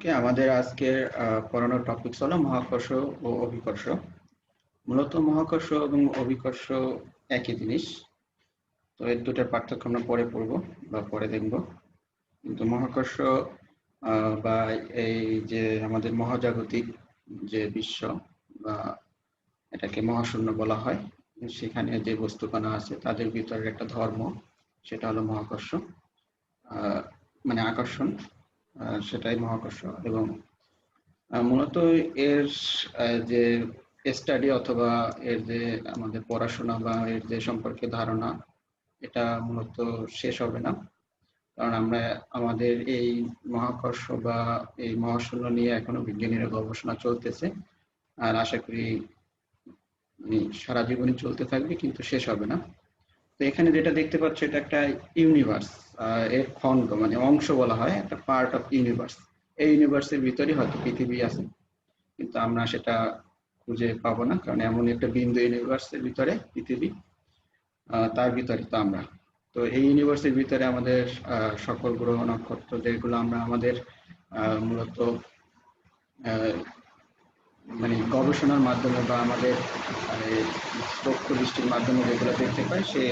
ওকে, আমাদের আজকের পড়ানোর টপিকস হলো মহাকর্ষ ও অভিকর্ষ। মূলত মহাকর্ষ এবং অভিকর্ষ একই জিনিস। তো এই দুটোর পার্থক্য আমরা পরে পড়বো বা পরে দেখব। কিন্তু মহাকর্ষ বা এই যে আমাদের মহাজাগতিক যে বিশ্ব বা এটাকে মহাশূন্য বলা হয়, সেখানে যে বস্তুকণা আছে তাদের ভিতরে একটা ধর্ম, সেটা হলো মহাকর্ষ, মানে আকর্ষণ, সেটাই মহাকর্ষ। এবং মূলত এর যে স্টাডি অথবা এর যে আমাদের পড়াশোনা বা এর যে সম্পর্কে ধারণা, এটা মূলত শেষ হবে না। কারণ আমরা আমাদের এই মহাকর্ষ বা এই মহাশূন্য নিয়ে এখনো বিজ্ঞানীরা গবেষণা চলতেছে। আর আশা করি সারা জীবনই চলতে থাকবে, কিন্তু শেষ হবে না। তো এখানে যেটা দেখতে পাচ্ছ, এটা একটা ইউনিভার্স, এর খণ্ড মানে অংশ বলা হয়, একটা পার্ট অফ ইউনিভার্স। এই ইউনিভার্সের ভিতরে হয়তো পৃথিবী আছে, কিন্তু আমরা সেটা খুঁজে পাবো না, কারণ এমন একটা বিন্দু ইউনিভার্সের ভিতরে পৃথিবী, তার ভিতরে তো আমরা। তো এই ইউনিভার্সের ভিতরে আমাদের সকল গ্রহ নক্ষত্র, যেগুলো আমরা আমাদের মূলত মানে গবেষণার মাধ্যমে বা আমাদের প্রত্যক্ষ দৃষ্টির মাধ্যমে যেগুলো দেখতে পাই, সেই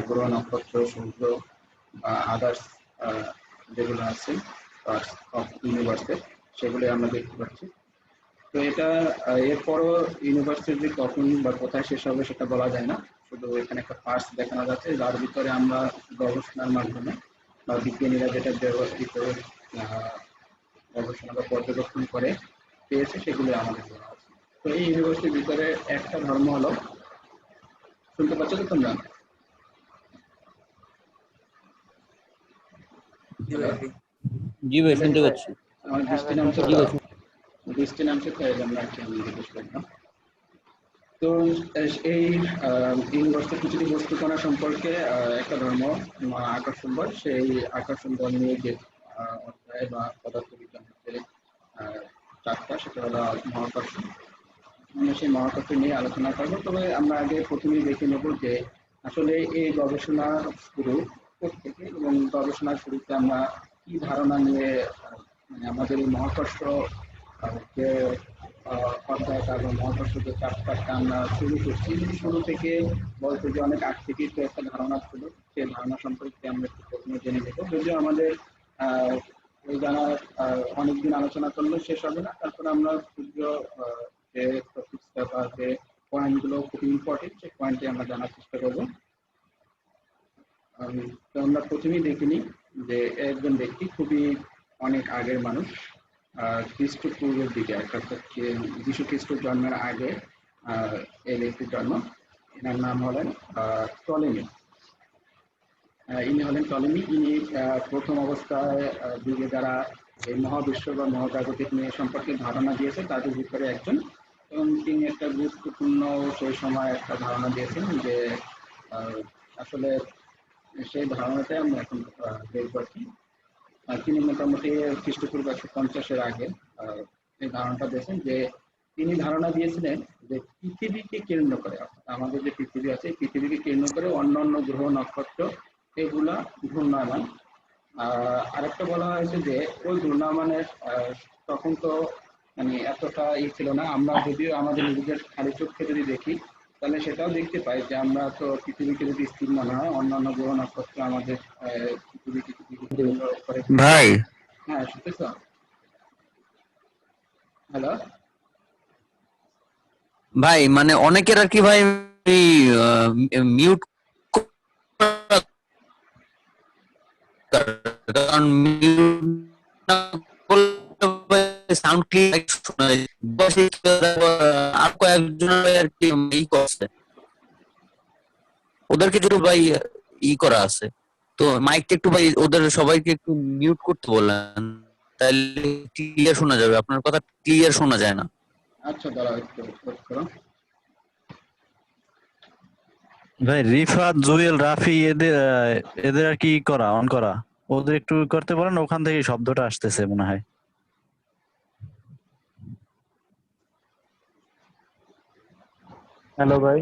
গ্রহ নক্ষত্র, সূর্য বা আদার্স যেগুলো আছে ইউনিভার্সের, সেগুলো আমরা দেখতে পাচ্ছি। তো এটা এরপরও ইউনিভার্সিটি যে কখন বা কোথায় শেষ হবে সেটা বলা যায় না। শুধু এখানে একটা পার্টস দেখানো যাচ্ছে, যার ভিতরে আমরা গবেষণার মাধ্যমে বা বিজ্ঞানীরা যেটা ভিতরে গবেষণা বা পর্যবেক্ষণ করে পেয়েছে, সেগুলো আমাদের বলা আছে। তো এই ইউনিভার্সিটির ভিতরে একটা ধর্ম হলো, শুনতে পাচ্ছ তো তোমরা? জি ভাই, শুনতে পাচ্ছি। আমার বৃষ্টি নামছে, বৃষ্টি নামছে, তাই আমরা একটা জিজ্ঞেস করলাম। তো এই ইউনিভার্সের কিছু বস্তুকণা সম্পর্কে একটা ধর্ম আকর্ষণ বল, সেই আকর্ষণ বল নিয়ে যে অধ্যায় বা পদার্থবিজ্ঞান হচ্ছে চারটা, সেটা হলো মহাকর্ষণ। আমরা সেই মহাকর্ষ নিয়ে আলোচনা করবো। তবে আমরা আগে প্রথমেই দেখে নেব যে আসলে এই গবেষণা শুরু থেকে, এবং গবেষণার শুরুতে আমরা কি ধারণা নিয়ে মানে আমাদের এই মহাকর্ষ যে অধ্যায়টা বা মহাকর্ষ যে চ্যাপ্টারটা আমরা শুরু করছি, শুরু থেকে বলতে যে অনেক আগ থেকেই তো একটা ধারণা ছিল, সেই ধারণা সম্পর্কে আমরা একটু প্রথমে জেনে নেব। যদিও আমাদের এই জানার অনেকদিন আলোচনা করলে শেষ হবে না, তারপরে আমরা ক্ষুদ্র যে টপিকসটা বা যে পয়েন্টগুলো খুব ইম্পর্টেন্ট, সেই পয়েন্টে আমরা জানার চেষ্টা করবো। তো আমরা প্রথমেই দেখিনি যে একজন ব্যক্তি খুবই অনেক আগের মানুষ, খ্রিস্টপূর্বের দিকে, অর্থাৎ যীশু খ্রিস্টের জন্মের আগে এই ব্যক্তির জন্ম। এনার নাম হলেন টলেমি। ইনি হলেন টলেমি। ইনি প্রথম অবস্থায় যুগে যারা এই মহাবিশ্ব বা মহাজাগতিক নিয়ে সম্পর্কে ধারণা দিয়েছে তাদের ভিতরে একজন, এবং তিনি একটা গুরুত্বপূর্ণ সেই সময় একটা ধারণা দিয়েছেন যে আসলে সেই ধারণাটাই আমরা এখন বের করছি। তিনি মোটামুটি খ্রিস্টপূর্ব 150-এর আগে এই ধারণাটা দিয়েছেন, যে তিনি ধারণা দিয়েছিলেন যে পৃথিবীকে কেন্দ্র করে, আমাদের যে পৃথিবী আছে, পৃথিবীকে কেন্দ্র করে অন্যান্য গ্রহ নক্ষত্র এগুলা ঘূর্ণায়মান। আরেকটা বলা হয়েছে যে ওই ঘূর্ণায়মানের তখন তো মানে এতটা ছিল না। আমরা যদিও আমাদের নিজেদের খালি চোখে যদি দেখি, তাহলে সেটাও দেখতে পাই যে আমরা তো পৃথিবীকে যদি স্থির মনে হয়, অন্যান্য গ্রহ নক্ষত্র আমাদের পৃথিবীকে কেন্দ্র করে। ভাই হ্যাঁ, শুনতেছ? হ্যালো। ভাই মানে অনেকের আর কি ভাই মিউট, কারণ মিউট না করলে সাউন্ড ক্লিয়ার শোনা যায়। আর কয়েকজন আর কি ই করছে, ওদেরকে যদি ভাই ই করা আছে, তো মাইকটা একটু ভাই ওদের সবাইকে একটু মিউট করতে বললেন, তাহলে ক্লিয়ার শোনা যাবে। আপনার কথা ক্লিয়ার শোনা যায় না। আচ্ছা, দাঁড়াও একটু ওয়েট করো। ভাই রিফাত, জুয়েল, রাফি এদের এদের আর কি করা অন করা, ওদের একটু করতে পারেন, ওখান থেকে শব্দটা আসতেছে মনে হয়। হ্যালো ভাই।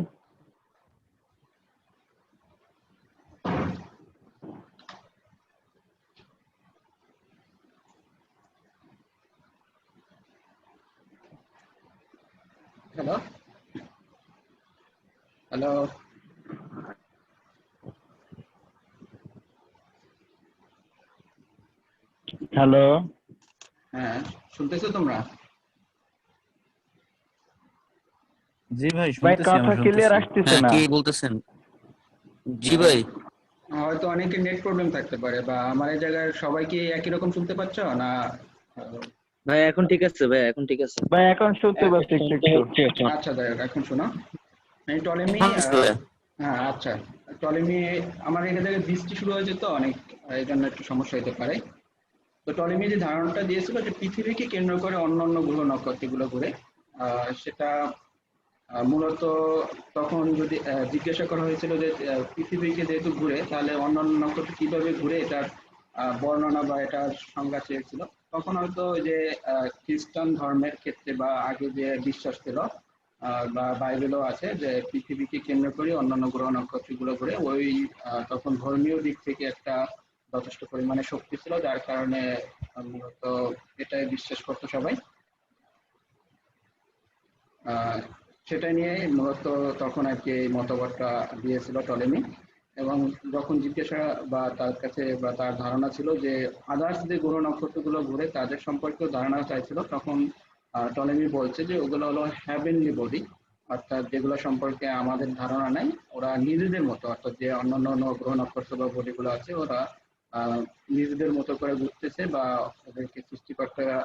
হ্যালো হ্যালো হ্যালো, হ্যাঁ, শুনতেছো তোমরা? জি ভাই ভাই শুনতেছি, আমি কথা ক্লিয়ার শুনতেছি। আসতেছে হ্যাঁ, না। কি বলতেছেন? জি ভাই। হয়তো অনেকের নেট প্রবলেম থাকতে পারে, বা আমার এই জায়গায় সবাই কি একই রকম শুনতে পাচ্ছ না? ভাই এখন ঠিক আছে, ভাই এখন ঠিক আছে। ভাই এখন শুনতে পাচ্ছি একটু একটু। আচ্ছা, যাই হোক, এখন শোনো। এই টলেমি, এখন বুঝতে পারলাম। হ্যাঁ আচ্ছা, টলেমি আমার এখান থেকে বৃষ্টি শুরু হয়েছে তো অনেক, এই জন্য একটু সমস্যা হতে পারে। তো টলেমি যে ধারণাটা দিয়েছিল যে পৃথিবীকে কেন্দ্র করে অন্যান্য গ্রহ নক্ষত্রগুলো ঘুরে, সেটা মূলত তখন যদি জিজ্ঞাসা করা হয়েছিল যে পৃথিবীকে যেহেতু ঘুরে, তাহলে অন্যান্য নক্ষত্র কিভাবে ঘুরে এটার বর্ণনা বা এটার সংজ্ঞা চেয়েছিল। তখন হয়তো ওই যে খ্রিস্টান ধর্মের ক্ষেত্রে বা আগে যে বিশ্বাস ছিল, বা বাইবেলও আছে যে পৃথিবীকে কেন্দ্র করে অন্যান্য গ্রহ নক্ষত্রগুলো ঘুরে, ওই তখন ধর্মীয় দিক থেকে একটা যথেষ্ট পরিমাণে শক্তি ছিল, যার কারণে মূলত এটাই বিশ্বাস করতো সবাই। আহ, সেটা নিয়ে মূলত তখন আর কি এই মতবাদটা দিয়েছিল টলেমি। এবং যখন জিজ্ঞাসা বা তার কাছে বা তার ধারণা ছিল যে আদার্স যে গ্রহ নক্ষত্রগুলো ঘুরে তাদের সম্পর্কেও ধারণা চাইছিল, তখন টলেমি বলছে যে ওগুলো হলো হ্যাভেনলি বডি, অর্থাৎ যেগুলো সম্পর্কে আমাদের ধারণা নাই, ওরা নিজেদের মতো, অর্থাৎ যে অন্যান্য গ্রহ নক্ষত্র বা বডিগুলো আছে ওরা আহ, নিজেদের মতো করে ঘুরতেছে, বা ওদেরকে সৃষ্টিকর্তারা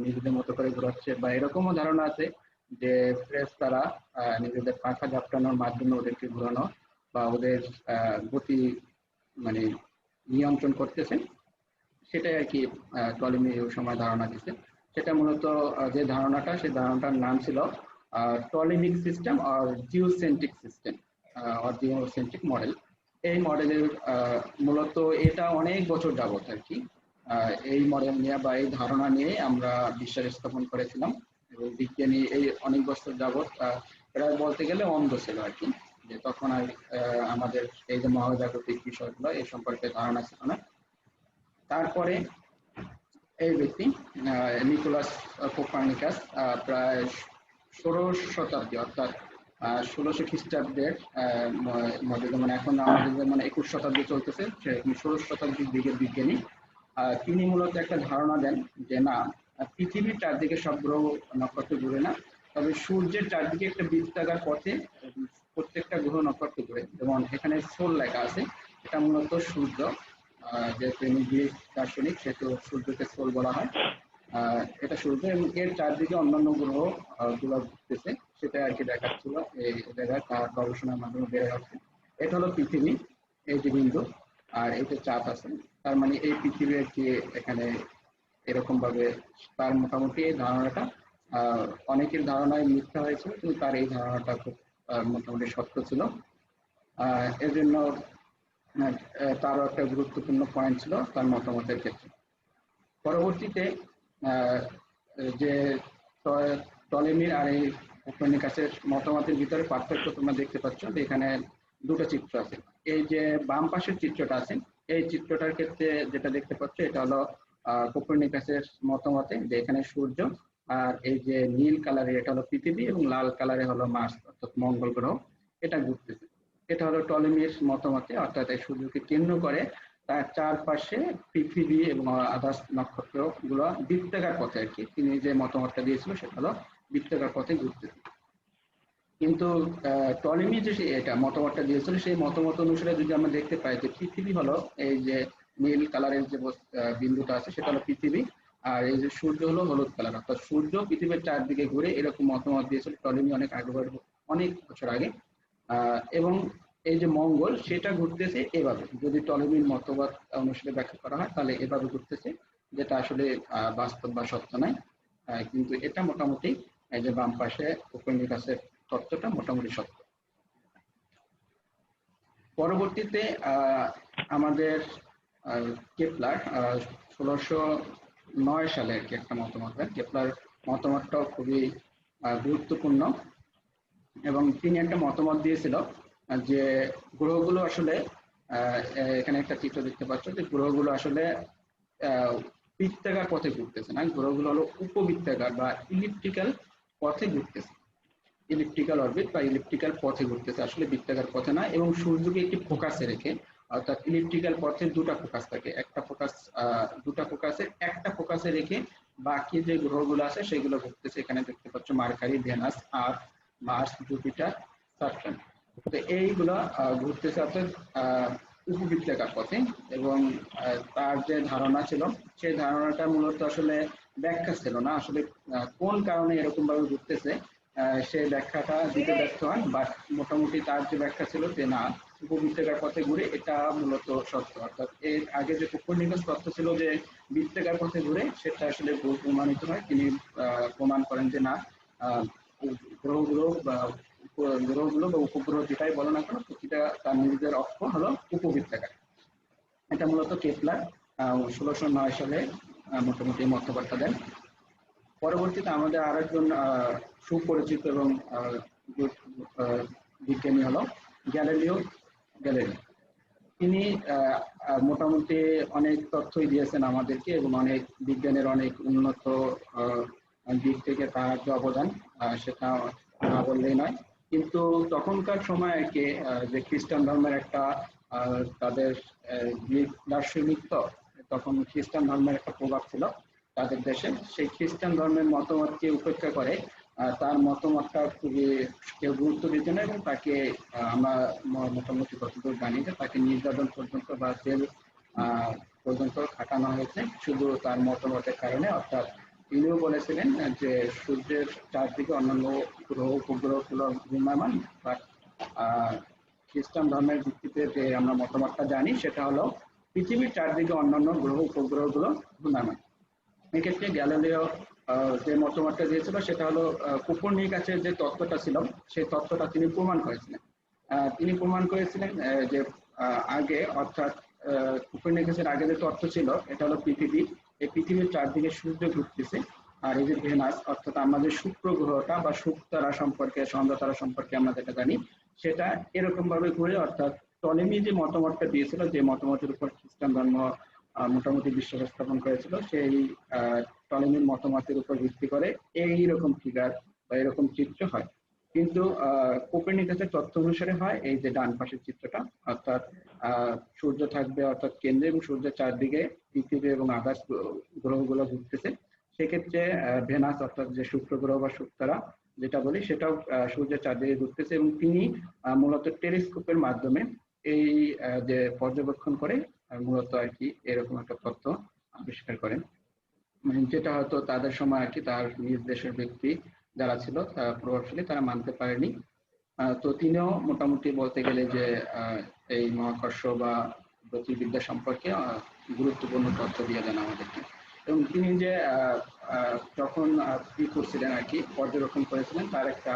নিজেদের মতো করে ঘোরাচ্ছে, বা এরকমও ধারণা আছে যে তারা নিজেদের পাখা ঝাপটানোর মাধ্যমে ওদেরকে ঘোরানো বা ওদের গতি মানে নিয়ন্ত্রণ করতেছেন, সেটাই আর কি টলেমি ওই সময় ধারণা দিচ্ছে। সেটা মূলত যে ধারণাটা, সেই ধারণাটার নাম ছিল টলেমিক সিস্টেম আর জিওসেন্ট্রিক সিস্টেম আর জিওসেন্ট্রিক মডেল। এই মডেলের মূলত এটা অনেক বছর যাবত আর কি এই মডেল নিয়ে বা এই ধারণা নিয়ে আমরা বিশ্বাস স্থাপন করেছিলাম। এবং বিজ্ঞানী এই অনেক বছর যাবত এরা বলতে গেলে অন্ধ ছিল আর কি, যে তখন আর আমাদের এই যে মহাজাগতিক বিষয়গুলো এই সম্পর্কে ধারণা ছিল না। তারপরে এই ব্যক্তি নিকোলাস কোপার্নিকাস প্রায় 16 শতাব্দী, অর্থাৎ 1600 খ্রিস্টাব্দের মধ্যে, যেমন এখন আমাদের যেমন 21 শতাব্দী চলতেছে, সেরকম 16 শতাব্দীর দিকের বিজ্ঞানী তিনি মূলত একটা ধারণা দেন যে না, পৃথিবীর চারদিকে সব গ্রহ নক্ষত্র ঘুরে না, তবে সূর্যের চারদিকে একটা বৃত্তাকার পথে প্রত্যেকটা গ্রহ নক্ষত্র ঘুরে। যেমন এখানে সোল লেখা আছে, এটা মূলত সূর্য, যেহেতু ইনি গ্রিক দার্শনিক সেহেতু সূর্যকে সোল বলা হয়। এটা সূর্য এবং এর চারদিকে অন্যান্য গ্রহ গুলো ঘুরতেছে, সেটা আর কি দেখাচ্ছিল এই জায়গায় তার গবেষণার মাধ্যমে বেড়ে যাচ্ছে। এটা হলো পৃথিবী, এই যে বিন্দু, আর এই যে চাঁদ আছে, তার মানে এই পৃথিবী আর কি এখানে এরকম ভাবে। তার মোটামুটি এই ধারণাটা অনেকের ধারণায় মিথ্যা হয়েছিল, কিন্তু তার এই ধারণাটা খুব মোটামুটি সত্য ছিল। এর জন্য তারও একটা গুরুত্বপূর্ণ পয়েন্ট ছিল তার মতামতের ক্ষেত্রে। পরবর্তীতে আহ, যে টলেমির আর এই কোপার্নিকাসের মতামতের ভিতরে পার্থক্য তোমরা দেখতে পাচ্ছ যে এখানে দুটো চিত্র আছে। এই যে বাম পাশের চিত্রটা আছে, এই চিত্রটার ক্ষেত্রে যেটা দেখতে পাচ্ছ এটা হলো কোপার্নিকাসের মতামতে, যে এখানে সূর্য, আর এই যে নীল কালারের এটা হলো পৃথিবী, এবং লাল কালারে হলো মার্স অর্থাৎ মঙ্গল গ্রহ, এটা ঘুরতেছে। এটা হলো টলেমির মতামতে, অর্থাৎ এই সূর্যকে কেন্দ্র করে তার চারপাশে পৃথিবী এবং আদার্স নক্ষত্র গুলো বৃত্তাকার পথে আর কি, তিনি যে মতামতটা দিয়েছিল সেটা হলো বৃত্তাকার পথে ঘুরতেছে। কিন্তু টলেমি যে এটা মতামতটা দিয়েছিল, সেই মতামত অনুসারে যদি আমরা দেখতে পাই যে পৃথিবী হলো এই যে নীল কালারের যে বিন্দুটা আছে সেটা হলো পৃথিবী, আর এই যে সূর্য হলো হলুদ কালার, অর্থাৎ সূর্য পৃথিবীর চারদিকে ঘুরে, এরকম মতামত দিয়েছিল টলেমি অনেক আগে, অনেক বছর আগে। এবং এই যে মঙ্গল সেটা ঘুরতেছে এভাবে, যদি টলেমির মতবাদ অনুসারে ব্যাখ্যা করা হয় তাহলে এভাবে ঘুরতেছে, যেটা আসলে বাস্তব বা সত্য নয়। কিন্তু এটা মোটামুটি এই যে বাম পাশে কোপার্নিকাসের তত্ত্বটা মোটামুটি সত্য। পরবর্তীতে আমাদের কেপলার 1609 সালে আর কি একটা মতামত দেন। কেপলার মতামতটাও খুবই গুরুত্বপূর্ণ, এবং তিনি একটা মতামত দিয়েছিল যে গ্রহগুলো আসলে এখানে একটা চিত্র দেখতে পাচ্ছ যে গ্রহগুলো আসলে বৃত্তাকার পথে ঘুরতেছে না, গ্রহগুলো হলো উপবৃত্তাকার বা ইলিপ্টিক্যাল পথে ঘুরতেছে। ইলিপ্টিক্যাল অরবিট বা ইলিপ্টিক্যাল পথে ঘুরতেছে, আসলে বৃত্তাকার পথে না, এবং সূর্যকে একটি ফোকাসে রেখে, অর্থাৎ ইলিপ্টিক্যাল পথে দুটা ফোকাস থাকে, একটা ফোকাস দুটা ফোকাসে একটা ফোকাসে রেখে বাকি যে গ্রহগুলো আছে সেগুলো ঘুরতেছে। এখানে দেখতে পাচ্ছ মার্কারি, ভেনাস, আর্থ, মার্স, জুপিটার, স্যাটার্ন। তো এইগুলো ঘুরতেছে অর্থাৎ উপবৃত্তাকার পথে। এবং তার যে ধারণা ছিল সেই ধারণাটা মূলত আসলে ব্যাখ্যা ছিল না, আসলে কোন কারণে এরকম ভাবে ঘুরতেছে সেই ব্যাখ্যাটা দিতে ব্যর্থ হন। বাট মোটামুটি তার যে ব্যাখ্যা ছিল যে না, উপবৃত্তাকার পথে ঘুরে, এটা মূলত সত্য। অর্থাৎ এর আগে যে কোপার্নিকাস তত্ত্ব ছিল যে বৃত্তাকার পথে ঘুরে, সেটা আসলে ভুল প্রমাণিত হয়। তিনি প্রমাণ করেন যে না, গ্রহগুলো বা গ্রহগুলো বা উপগ্রহ যেটাই বলো না কেন, প্রতিটা তার নিজেদের অক্ষ হলো উপবৃত্তাকার। এটা মূলত কেপলার 1609 সালে মোটামুটি মতবার্তা দেন। পরবর্তীতে আমাদের আরেকজন সুপরিচিত এবং বিজ্ঞানী হলো গ্যালিলিও গ্যালিলি। তিনি মোটামুটি অনেক তথ্যই দিয়েছেন আমাদেরকে, এবং অনেক বিজ্ঞানের অনেক উন্নত দিক থেকে তার যে অবদান সেটা না বললেই নয়। কিন্তু তখনকার সময় আর কি যে খ্রিস্টান ধর্মের একটা তাদের দার্শনিক, তো তখন খ্রিস্টান ধর্মের একটা প্রভাব ছিল তাদের দেশে। সেই খ্রিস্টান ধর্মের মতামতকে উপেক্ষা করে তার মতামতটা খুবই কেউ গুরুত্ব দিত না, এবং তাকে আমরা মোটামুটি যতদূর জানি যে তাকে নির্যাতন পর্যন্ত বা জেল পর্যন্ত খাটানো হয়েছে শুধু তার মতামতের কারণে। অর্থাৎ তিনিও বলেছিলেন যে সূর্যের চারদিকে অন্যান্য গ্রহ উপগ্রহগুলো ঘূর্ণায়মান, বাট খ্রিস্টান ধর্মের ভিত্তিতে যে আমরা মতামতটা জানি সেটা হলো পৃথিবীর চারদিকে অন্যান্য গ্রহ উপগ্রহগুলো ঘূর্ণায়মান। এক্ষেত্রে গ্যালিলিও যে মতামতটা দিয়েছিল সেটা হলো কোপার্নিকাসের যে তত্ত্বটা ছিল সেই তত্ত্বটা তিনি প্রমাণ করেছিলেন। তিনি প্রমাণ করেছিলেন যে আগে, অর্থাৎ কোপার্নিকাসের আগে যে তত্ত্ব ছিল এটা হলো পৃথিবী, এই পৃথিবীর চারদিকে সূর্য ঘুরতেছে, আর এই যে ভেনাস অর্থাৎ আমাদের শুক্র গ্রহটা বা শুকতারা সম্পর্কে, সন্ধ্যা তারা সম্পর্কে আমরা যেটা জানি সেটা এরকম ভাবে ঘুরে। অর্থাৎ টলেমি যে মতামতটা দিয়েছিল, যে মতামতের উপর খ্রিস্টান ধর্ম মোটামুটি বিশ্বাস স্থাপন করেছিল, সেই টলেমির মতামতের উপর ভিত্তি করে এইরকম ফিগার বা এরকম চিত্র হয়। কিন্তু কোপার্নিকাসের তথ্য অনুসারে হয় এই যে ডান পাশের চিত্রটা, অর্থাৎ সূর্য থাকবে অর্থাৎ কেন্দ্রে, এবং সূর্যের চারদিকে পৃথিবী এবং আকাশ গ্রহগুলো ঘুরতেছে। সেক্ষেত্রে ভেনাস অর্থাৎ যে শুক্র গ্রহ বা শুকতারা যেটা বলি সেটাও সূর্যের চারদিকে ঘুরতেছে, এবং তিনি মূলত টেলিস্কোপের মাধ্যমে এই যে পর্যবেক্ষণ করে মূলত আর কি এরকম একটা তথ্য আবিষ্কার করেন, মানে যেটা হয়তো তাদের সময় আর কি তার নিজ দেশের ব্যক্তি যারা ছিল প্রভাবশালী তারা মানতে পারেনি। তো তিনিও মোটামুটি বলতে গেলে যে এই মহাকর্ষ বা জ্যোতির্বিদ্যা সম্পর্কে গুরুত্বপূর্ণ তথ্য দিয়ে দেন আমাদেরকে। এবং তিনি যে যখন কি করছিলেন আর কি পর্যবেক্ষণ করেছিলেন তার একটা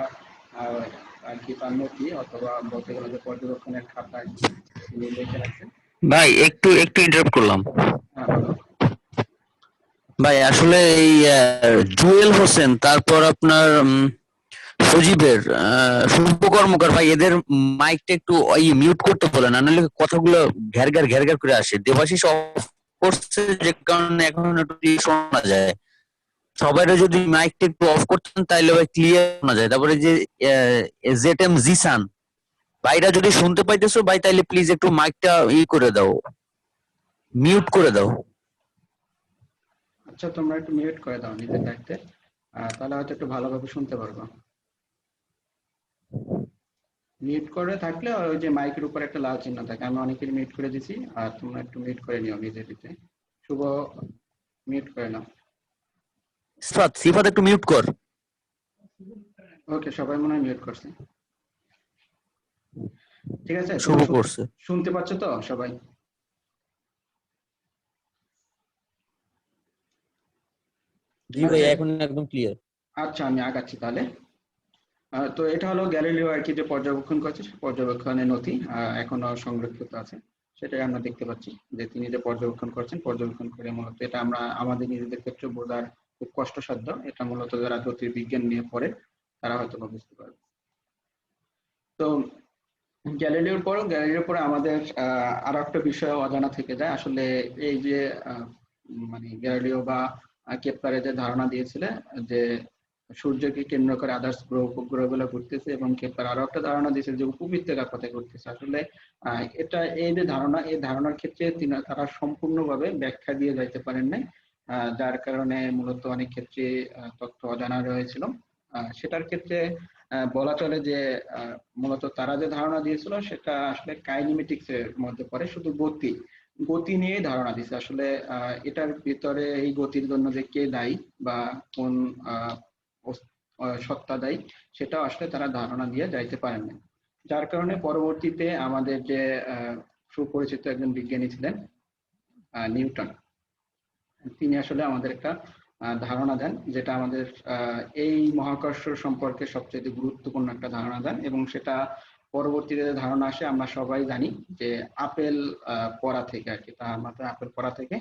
আর কি তার নথি অথবা বলতে গেলে যে পর্যবেক্ষণের খাতায় তিনি লিখে রাখছেন। ভাই একটু একটু ইন্টারাপ্ট করলাম। হ্যাঁ বলো। ভাই আসলে এই জুয়েল হোসেন, তারপর আপনার সজীবের শুভ কর্মকার, ভাই এদের মাইকটা একটু মিউট করতে বলেন, নাহলে কথাগুলো ঘ্যার ঘ্যার করে আসে। দেবাশিস অফ করছে যে কারণে এখন একটু শোনা যায়। সবাই যদি মাইকটা একটু অফ করতেন তাহলে ভাই ক্লিয়ার শোনা যায়। তারপরে যে জেটেম জিসান ভাইরা যদি শুনতে পাইতেছো ভাই, তাহলে প্লিজ একটু মাইকটা করে দাও, মিউট করে দাও। আচ্ছা, তোমরা একটু মিউট করে দাও নিজের দায়িত্বে, তাহলে হয়তো একটু ভালোভাবে শুনতে পারবো। মিউট করে থাকলে ওই যে মাইকের উপর একটা লাল চিহ্ন থাকে, আমি অনেকের মিউট করে দিছি, আর তোমরা একটু মিউট করে নিও নিজের দিতে। শুভ মিউট করে নাও। সিফাত একটু মিউট কর। ওকে, সবাই মনে হয় মিউট করছে। ঠিক আছে, শুভ করছে। শুনতে পাচ্ছ তো সবাই? জি ভাই, এখন একদম ক্লিয়ার। আচ্ছা, আমি আগাচ্ছি তাহলে। তো এটা হলো গ্যালিলিও আর কি যে পর্যবেক্ষণ করছে, পর্যবেক্ষণের নথি এখনো সংরক্ষিত আছে। সেটাই আমরা দেখতে পাচ্ছি যে তিনি যে পর্যবেক্ষণ করছেন, পর্যবেক্ষণ করে মূলত এটা আমরা আমাদের নিজেদের ক্ষেত্রে বোঝার খুব কষ্টসাধ্য। এটা মূলত যারা জ্যোতির্বিজ্ঞান নিয়ে পড়ে তারা হয়তো বুঝতে পারবে। তো গ্যালিলিওর পরে আমাদের আরো একটা বিষয় অজানা থেকে যায়। আসলে এই যে মানে গ্যালিলিও বা কেপলারের যে ধারণা দিয়েছিলেন যে সূর্যকে কেন্দ্র করে আদার্স গ্রহ উপগ্রহগুলো ঘুরতেছে, এবং কেপলার আরো একটা ধারণা দিয়েছে যে উপবৃত্তের পথে ঘুরতেছে। আসলে এটা এই যে ধারণা, এই ধারণার ক্ষেত্রে তারা সম্পূর্ণভাবে ব্যাখ্যা দিয়ে যাইতে পারেন নাই, যার কারণে মূলত অনেক ক্ষেত্রে তথ্য অজানা রয়েছিল। সেটার ক্ষেত্রে বলা চলে যে মূলত তারা যে ধারণা দিয়েছিল সেটা আসলে কাইনেমেটিক্স এর মধ্যে পড়ে, শুধু গতি নিয়ে ধারণা দিয়েছে। আসলে এটার ভিতরে এই গতির জন্য যে কে দায়ী বা কোন সত্তা দায়ী, সেটা আসলে তারা ধারণা দিয়ে যাইতে পারেন না। যার কারণে পরবর্তীতে আমাদের যে সুপরিচিত একজন বিজ্ঞানী ছিলেন নিউটন, তিনি আসলে আমাদের একটা ধারণা দেন, যেটা আমাদের এই মহাকর্ষ সম্পর্কে সবচেয়ে গুরুত্বপূর্ণ একটা ধারণা দেন, এবং সেটা পরবর্তীতে ধারণা আসে আমরা সবাই জানি যে আপেল পড়া থেকে আর কি, তার মাথায় আপেল পড়া থেকে।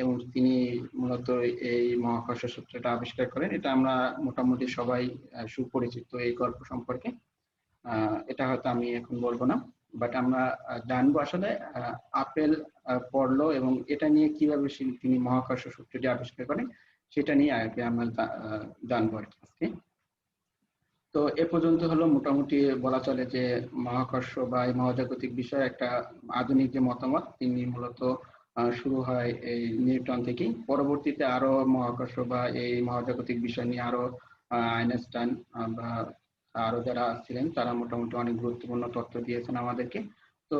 এবং তিনি মূলত এই মহাকর্ষ সূত্রটা আবিষ্কার করেন। এটা আমরা মোটামুটি সবাই সুপরিচিত এই গল্প সম্পর্কে। এটা হয়তো আমি এখন বলবো না, বাট আমরা জানবো আসলে আপেল পড়লো এবং এটা নিয়ে কিভাবে তিনি মহাকর্ষ সূত্রটি আবিষ্কার করেন সেটা নিয়ে আগে আমরা জানবো আর কি আজকে। তো এ পর্যন্ত হলো মোটামুটি বলা চলে যে মহাকর্ষ বা এই মহাজাগতিক বিষয়ে একটা আধুনিক যে মতামত, তিনি মূলত শুরু হয় এই নিউটন থেকেই। পরবর্তীতে আরো মহাকর্ষ বা এই মহাজাগতিক বিষয় নিয়ে আরো আইনস্টাইন বা আরো যারা ছিলেন তারা মোটামুটি অনেক গুরুত্বপূর্ণ তথ্য দিয়েছেন আমাদেরকে। তো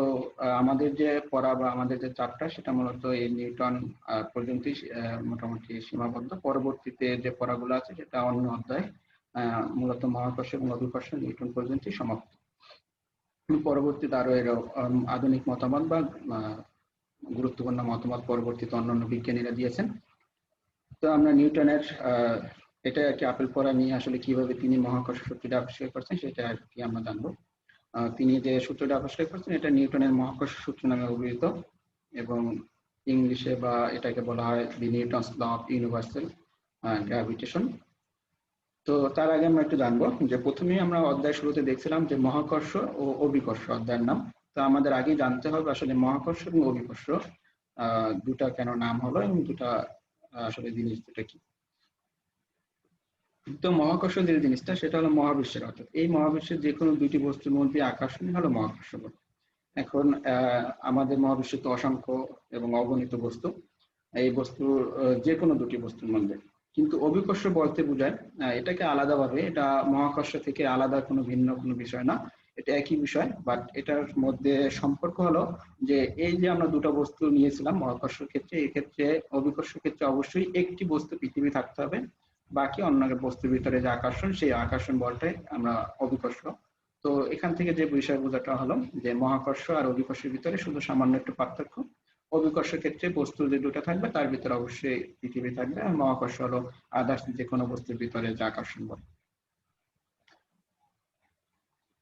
আমাদের যে পড়া বা আমাদের যে চ্যাপ্টার সেটা মূলত এই নিউটন পর্যন্তই মোটামুটি সীমাবদ্ধ। পরবর্তীতে যে পড়াগুলো আছে সেটা অন্য অধ্যায়, মূলত মহাকর্ষ এবং অভিকর্ষ নিউটন পর্যন্তই সমাপ্ত। পরবর্তীতে আরো এর আধুনিক মতামত বা গুরুত্বপূর্ণ মতামত পরবর্তীতে অন্যান্য বিজ্ঞানীরা দিয়েছেন। তো আমরা নিউটনের এটা আর কি আপেল পড়া নিয়ে আসলে কিভাবে তিনি মহাকর্ষ সূত্রটা আবিষ্কার করছেন সেটা আর কি আমরা জানবো। তিনি যে সূত্রটা আবিষ্কার করছেন এটা নিউটনের মহাকর্ষ সূত্র নামে অভিহিত, এবং ইংলিশে বা এটাকে বলা হয় the Newton's law of universal gravitation. তো তার আগে আমরা একটু জানবো যে প্রথমেই আমরা অধ্যায় শুরুতে দেখছিলাম যে মহাকর্ষ ও অভিকর্ষ অধ্যায়ের নাম। তো আমাদের আগে জানতে হবে আসলে মহাকর্ষ এবং অভিকর্ষ দুটা কেন নাম হলো এবং দুটা আসলে জিনিস দুটা কি। তো মহাকর্ষ যে জিনিসটা সেটা হলো মহাবিশ্বের, অর্থাৎ এই মহাবিশ্বের যে কোনো দুইটি বস্তুর মধ্যে আকর্ষণই হলো মহাকর্ষ বল। এখন আমাদের মহাবিশ্বে তো অসংখ্য এবং অগণিত বস্তু, এই বস্তুর যে কোনো দুটি বস্তুর মধ্যে। কিন্তু অভিকর্ষ বলতে বোঝায় এটাকে আলাদাভাবে, এটা মহাকর্ষ থেকে আলাদা কোনো ভিন্ন কোনো বিষয় না, এটা একই বিষয়, বাট এটার মধ্যে সম্পর্ক হলো যে এই যে আমরা দুটো বস্তু নিয়েছিলাম মহাকর্ষ ক্ষেত্রে, এই ক্ষেত্রে অভিকর্ষ ক্ষেত্রে অবশ্যই একটি বস্তু পৃথিবী থাকতে হবে, বাকি অন্য বস্তুর ভিতরে যে আকর্ষণ সেই আকর্ষণ বলটাই আমরা অভিকর্ষ। তো এখান থেকে যে বিষয় বোঝাটা হলো যে মহাকর্ষ আর অভিকর্ষের ভিতরে শুধু সামান্য একটু পার্থক্য। অভিকর্ষ ক্ষেত্রে বস্তু যে দুটো থাকবে তার ভিতরে অবশ্যই পৃথিবী থাকবে, আর মহাকর্ষ হলো আদার্স যে কোনো বস্তুর ভিতরে যে আকর্ষণ বল।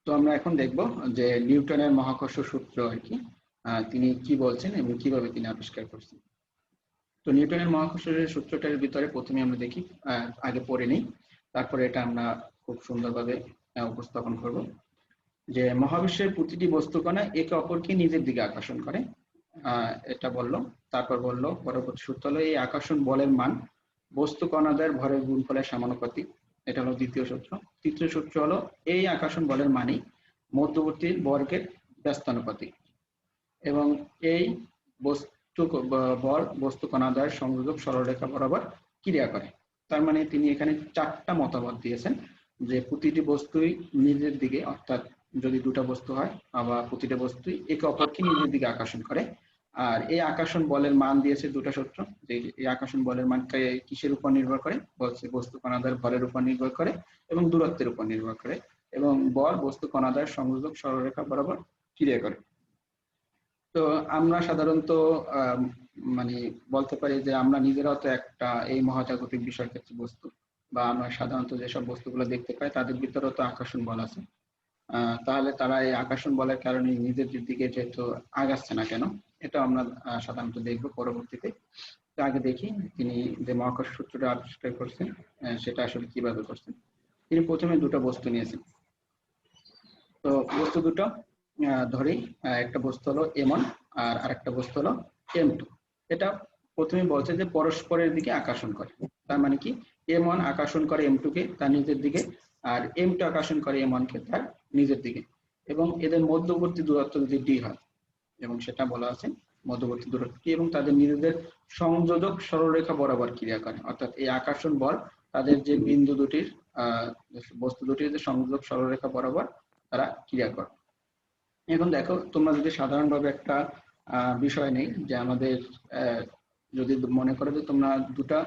তো আমরা এখন দেখব যে নিউটনের মহাকর্ষ সূত্র আর কি, তিনি কি বলছেন এবং কিভাবে তিনি আবিষ্কার করছেন। তো নিউটনের মহাকর্ষের সূত্রটার ভিতরে প্রথমে আমরা দেখি, আগে পড়ে নিই, তারপরে এটা আমরা খুব সুন্দরভাবে উপস্থাপন করব। যে মহাবিশ্বের প্রতিটি বস্তুকণা একে অপরকে নিজের দিকে আকর্ষণ করে, এটা বললো। তারপর বললো পরবর্তী সূত্র হলো এই আকর্ষণ বলের মান বস্তু কণাদের ভরের গুণফলের সমানুপাতিক, এটা হলো দ্বিতীয় সূত্র। তৃতীয় সূত্র হলো এই আকর্ষণ বলের মানই মধ্যবর্তী বর্গের ব্যস্তানুপাতিক, এবং এই বস্তু বল বস্তু কণাদ্বয়ের সংযোজক সরলরেখা বরাবর ক্রিয়া করে। তার মানে তিনি এখানে চারটা মতামত দিয়েছেন যে প্রতিটি বস্তুই নিজের দিকে, অর্থাৎ যদি দুটো বস্তু হয় বা প্রতিটা বস্তুই একে অপরকে নিজের দিকে আকর্ষণ করে। আর এই আকর্ষণ বলের মান দিয়েছে দুটো সূত্র, যে এই আকর্ষণ বলের মান কিসের উপর নির্ভর করে, বলছে বস্তু কণাদ্বয়ের ভরের উপর নির্ভর করে এবং দূরত্বের উপর নির্ভর করে, এবং বল বস্তু কণাদ্বয়ের সংযোজক সরলরেখা বরাবর ক্রিয়া করে। তো আমরা সাধারণত মানে বলতে পারি যে আমরা নিজেরাও তো একটা এই মহাজাগতিক বিষয় ক্ষেত্রে বস্তু, বা আমরা সাধারণত যেসব বস্তুগুলো দেখতে পাই তাদের ভিতরেও তো আকর্ষণ বল আছে। তাহলে তারা এই আকর্ষণ বলের কারণে নিজের দিকে যেহেতু আগাচ্ছে না কেন, এটা আমরা সাধারণত দেখবো পরবর্তীতে। আগে দেখি তিনি যে মহাকর্ষ সূত্রটা আবিষ্কার করছেন সেটা আসলে কিভাবে করছেন। তিনি প্রথমে দুটো বস্তু নিয়েছেন। তো বস্তু দুটো ধরি, একটা বস্তু হলো M1 আর আরেকটা বস্তু হলো M2। এটা প্রথমে বলছে যে পরস্পরের দিকে আকর্ষণ করে। তার মানে কি M1 আকর্ষণ করে M2 কে তার নিজের দিকে, আর M2 আকর্ষণ করে M1 কে তার নিজের দিকে, এবং এদের মধ্যবর্তী দূরত্ব যদি d হয়, এবং সেটা বলা আছে মধ্যবর্তী দূরত্ব কি, এবং তাদের নিজেদের সংযোজক সরলরেখা বরাবর ক্রিয়া করে। অর্থাৎ এই আকর্ষণ বল তাদের যে বিন্দু দুটির বস্তু দুটির যে সংযোজক সরলরেখা বরাবর তারা ক্রিয়া করে। এখন দেখো, তোমরা যদি সাধারণভাবে একটা বিষয় নেই যে আমাদের যদি মনে করো যে তোমরা দুটা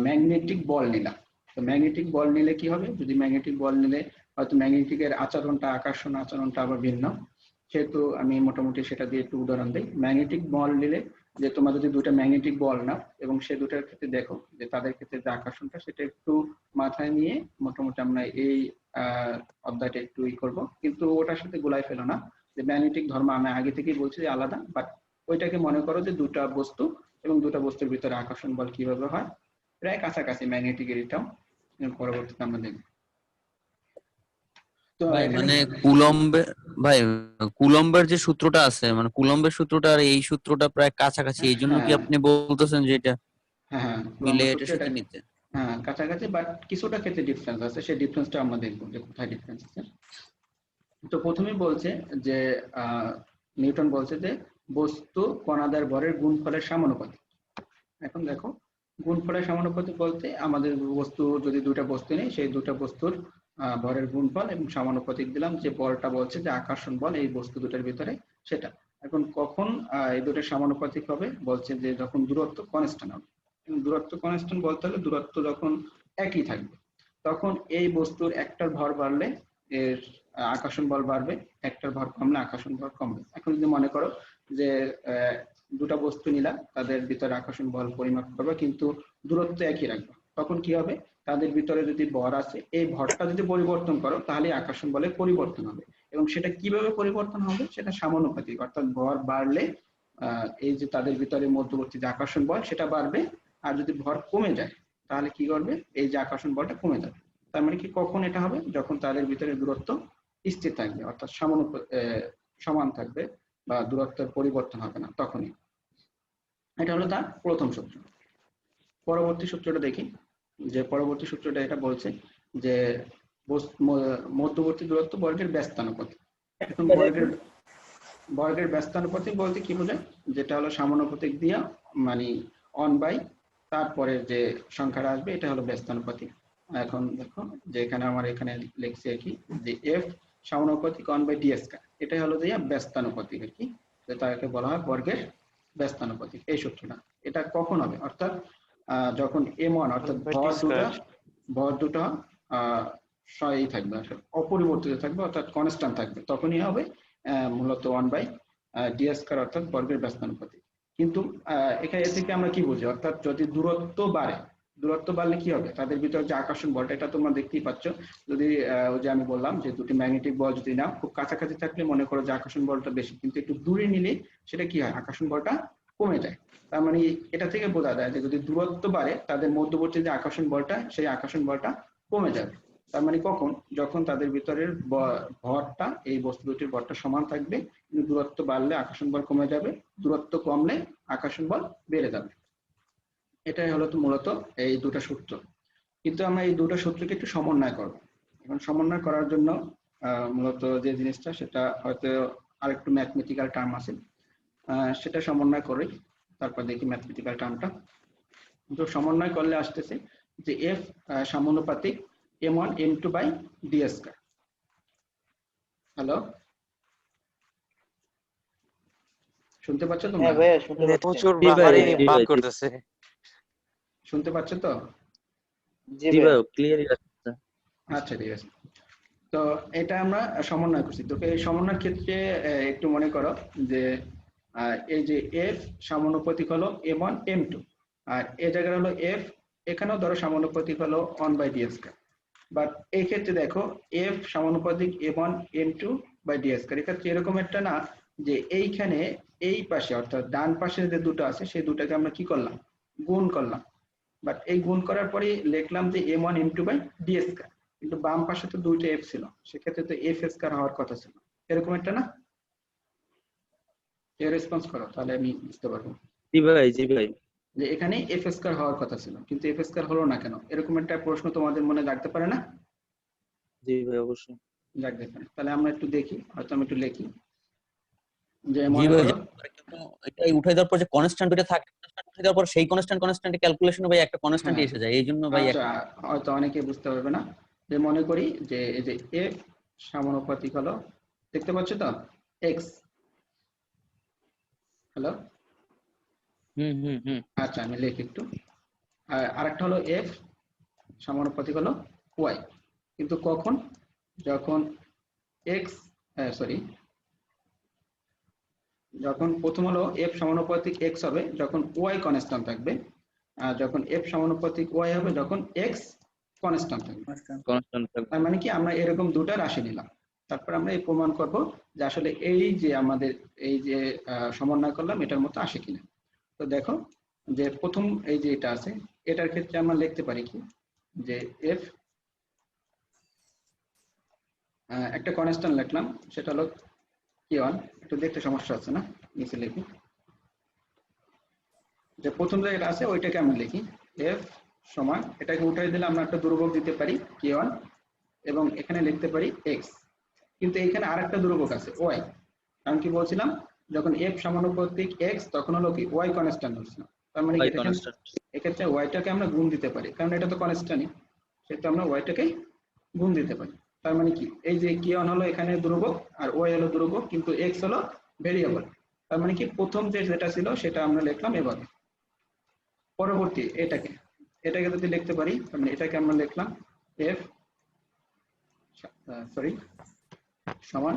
ম্যাগনেটিক বল নিলা, তো ম্যাগনেটিক বল নিলে কি হবে, যদি ম্যাগনেটিক বল নিলে হয়তো ম্যাগনেটিকের আচরণটা আকর্ষণ আচরণটা আবার ভিন্ন, সেহেতু আমি মোটামুটি সেটা দিয়ে একটু উদাহরণ দিই। ম্যাগনেটিক বল নিলে যে তোমরা যদি দুটা ম্যাগনেটিক বল নাও এবং সে দুটার ক্ষেত্রে দেখো যে তাদের ক্ষেত্রে যে আকর্ষণটা সেটা একটু মাথায় নিয়ে মোটামুটি আমরা এই অধ্যায়টা একটু করবো, কিন্তু ওটার সাথে গোলাই ফেলো না যে ম্যাগনেটিক ধর্ম আমি আগে থেকেই বলছি যে আলাদা, বাট ওইটাকে মনে করো যে দুটা বস্তু এবং দুটা বস্তুর ভিতরে আকর্ষণ বল কিভাবে হয় প্রায় কাছাকাছি ম্যাগনেটিকের, এটাও পরবর্তীতে আমরা দেখব। তো ভাই এখানে মানে ভাই কুলম্বের যে সূত্রটা আছে, মানে কুলম্বের সূত্রটা আর এই সূত্রটা প্রায় কাছাকাছি, এই জন্য কি হ্যাঁ আপনি বলতেছেন যে এটা হ্যাঁ মিলে কুলম্বের এটার সূত্র সাথে এটা নিতে? হ্যাঁ কাছাকাছি, বাট কিছুটা ক্ষেত্রে ডিফারেন্স আছে, সেই ডিফারেন্সটা আমরা দেখবো যে কোথায় ডিফারেন্স আছে। তো প্রথমেই বলছে যে নিউটন বলছে যে বস্তু কণাদের ভরের গুণফলের সমানুপাতিক। এখন দেখো, গুণফলের সমানুপাতিক বলতে আমাদের বস্তু যদি দুটা বস্তু নেই, সেই দুটা বস্তুর ভরের গুণফল এবং সমানুপাতিক দিলাম, যে বলটা বলছে যে আকর্ষণ বল এই বস্তু দুটার ভিতরে সেটা। এখন কখন এই দুটোর সমানুপাতিক হবে, বলছে যে যখন দূরত্ব কনস্ট্যান্ট হবে। দূরত্ব কনস্ট্যান্ট বলতে হলে দূরত্ব যখন একই থাকবে, তখন এই বস্তুর একটার ভর বাড়লে এর আকর্ষণ বল বাড়বে, একটার ভর কমলে আকর্ষণ বল কমবে। এখন যদি মনে করো যে দুটা বস্তু নিলা, তাদের ভিতরে আকর্ষণ বল পরিমাপ করবে কিন্তু দূরত্ব একই রাখবে, তখন কি হবে, তাদের ভিতরে যদি ভর আছে এই ভরটা যদি পরিবর্তন করো তাহলে আকর্ষণ বলে পরিবর্তন হবে, এবং সেটা কিভাবে পরিবর্তন হবে সেটা সমানুপাতিক। অর্থাৎ ভর বাড়লে এই যে তাদের ভিতরে মধ্যবর্তী যে আকর্ষণ বল সেটা বাড়বে, আর যদি ভর কমে যায় তাহলে কি করবে, এই যে আকর্ষণ বলটা কমে যাবে। তার মানে কি কখন এটা হবে, যখন তাদের ভিতরে দূরত্ব স্থির থাকবে, অর্থাৎ সমান থাকবে বা দূরত্বের পরিবর্তন হবে না, তখনই। এটা হলো তার প্রথম সূত্র। পরবর্তী সূত্রটা দেখি, যে পরবর্তী সূত্রটা এটা বলছে যে মধ্যবর্তী দূরত্ব বর্গের ব্যস্তানুপাতিক। এখন বর্গের ব্যস্তানুপাতিক বলতে কি বোঝায়, যেটা হলো সমানুপাতিক দিয়া মানে 1/, তারপরে যে সংখ্যাটা আসবে এটা হলো ব্যস্তানুপাতিক। এখন দেখো যে এখানে আমার এখানে লিখছি আর কি, যে f সমানুপাতিক 1/d², এটাই হলো যে ব্যস্তানুপাতিক আর কি, তাকে বলা হয় বর্গের ব্যস্তানুপাতিক এই সূত্রটা। এটা কখন হবে, অর্থাৎ যখন m1 অর্থাৎ ভর দুটো সয়ই থাকবে, অপরিবর্তিত থাকবে, অর্থাৎ কনস্ট্যান্ট থাকবে, তখনই হবে মূলত 1/d² অর্থাৎ বর্গের ব্যস্তানুপাতিক। কিন্তু এখানে এ থেকে আমরা কি বুঝি, অর্থাৎ যদি দূরত্ব বাড়লে কি হবে, তাদের ভিতরে যে আকর্ষণ বলটা এটা তোমরা দেখতেই পাচ্ছ। যদি ওই যে আমি বললাম যে দুটি ম্যাগনেটিক বল যদি নাও, খুব কাছাকাছি থাকলে মনে করো যে আকর্ষণ বলটা বেশি, কিন্তু একটু দূরে নিলে সেটা কি হয়, আকর্ষণ বলটা কমে যায়। তার মানে এটা থেকে বোঝা যায় যে যদি দূরত্ব বাড়ে তাদের মধ্যবর্তী যে আকর্ষণ বলটা সেই আকর্ষণ বলটা কমে যাবে। তার মানে কখন, যখন তাদের ভিতরের ভরটা এই বস্তু দুটির ভরটা সমান থাকবে, কিন্তু দূরত্ব বাড়লে আকর্ষণ বল কমে যাবে, দূরত্ব কমলে আকর্ষণ বল বেড়ে যাবে। এটাই হলো তো মূলত এই দুটো সূত্র। কিন্তু আমরা এই দুটো সূত্রকে একটু সমন্বয় করব। এখন সমন্বয় করার জন্য মূলত যে জিনিসটা সেটা হয়তো আরেকটু ম্যাথমেটিক্যাল টার্ম আছে, সেটা সমন্বয় করি, তারপর দেখি ম্যাথমেটিক্যাল টার্মটা। তো সমন্বয় করলে আসতেছে যে f সমানুপাতিক m1 m2/d²। হ্যালো, শুনতে পাচ্ছ তোমরা? হ্যাঁ ভাইয়া শুনতে পাচ্ছি। প্রচুর জি ভাই, বাফারিং জি পান ভাই, করতেছে। শুনতে পাচ্ছ তো? জি জি ভাই, ভাইয়া। ক্লিয়ারই আসছে। আচ্ছা ঠিক আছে। তো এটা আমরা সমন্বয় করছি। তো এই সমন্বয়ের ক্ষেত্রে একটু মনে করো যে এই যে f সমানুপাতিক হলো m1 m2, আর এই জায়গায় হলো f, এখানেও ধরো সমানুপাতিক হলো 1/d²। বাট এই ক্ষেত্রে দেখো f সমানুপাতিক m1 m2/d², এক্ষেত্রে এরকম একটা না যে এইখানে এই পাশে অর্থাৎ ডান পাশে যে দুটো আছে সেই দুটাকে আমরা কি করলাম, গুণ করলাম। বাট এই গুণ করার পরে লিখলাম যে m1 m2/d², কিন্তু বাম পাশে তো দুইটা f ছিল, সেক্ষেত্রে তো f² হওয়ার কথা ছিল, এরকম একটা না? এর রেসপন্স করো তাহলে আমি বুঝতে পারবো। জি ভাই, জি ভাই। যে এখানে এফ স্কয়ার হওয়ার কথা ছিল, কিন্তু এফ স্কয়ার হলো না কেন? এরকম একটা প্রশ্ন তোমাদের মনে জাগতে পারে না? জি ভাই অবশ্যই। জাগতে পারে। তাহলে আমরা একটু দেখি, হয়তো আমি একটু লিখি যে জি মনে ভাই, করো কিন্তু এটাই উঠাই দেওয়ার পর যে কনস্ট্যান্ট ওটা থাকে, constant উঠাই দেওয়ার পর সেই কনস্ট্যান্ট ক্যালকুলেশনে ভাই একটা কনস্ট্যান্ট হ্যাঁ, এসে যায়, এই জন্য ভাই আচ্ছা, হয়তো অনেকে বুঝতে পারবে না। যে মনে করি যে এই যে এফ সমানুপাতিক হলো, দেখতে পাচ্ছ তো, এক্স। হ্যালো, হুম হুম হুম। আচ্ছা আমি লিখি একটু। আরেকটা হলো এফ সমানুপাতিক হলো ওয়াই, কিন্তু কখন? যখন এক্স, সরি, যখন প্রথম হলো এফ সমানুপাতিক এক্স হবে যখন ওয়াই কনস্ট্যান্ট থাকবে, আর যখন এফ সমানুপাতিক ওয়াই হবে যখন এক্স কনস্ট্যান্ট থাকবে। কনস্ট্যান্ট থাকবে। তার মানে কি আমরা এরকম দুটো রাশি নিলাম, তারপর আমরা এই প্রমাণ করব যে আসলে এই যে আমাদের এই যে সমন্বয় করলাম এটার মতো আসে কিনা। তো দেখো যে প্রথম এই যে এটা আছে, এটার ক্ষেত্রে আমরা লিখতে পারি কি যে এফ, একটা কনস্ট্যান্ট লিখলাম, সেটা হলো k1। একটু দেখতে সমস্যা হচ্ছে না, নিচে লিখি। যে প্রথম জায়গাটা আছে ওইটাকে আমি লিখি এফ সমান, এটাকে উঠাই দিলে আমরা একটা ধ্রুবক দিতে পারি k1, এবং এখানে লিখতে পারি এক্স। কিন্তু এখানে আরেকটা ধ্রুবক আছে ওয়াই, কারণ কি বলছিলাম যখন এফ সমানুপাতিক এক্স তখন হলো কি ওয়াই কনস্ট্যান্ট হচ্ছিলাম। তার মানে কি ওয়াই দেখেন, কনস্ট্যান্ট। এক্ষেত্রে ওয়াইটাকে আমরা গুণ দিতে পারি, কারণ এটা তো কনস্ট্যান্টই, সেহেতু আমরা ওয়াইটাকে গুণ দিতে পারি। তার মানে কি এই যে k1 হলো এখানে ধ্রুবক আর ওয়াই হলো ধ্রুবক, কিন্তু এক্স হলো ভেরিয়েবল। তার মানে কি প্রথম যেটা ছিল সেটা আমরা লিখলাম এভাবে। পরবর্তী এটাকে এটাকে যদি লিখতে পারি, তার মানে এটাকে আমরা লিখলাম এফ, সরি, সমান,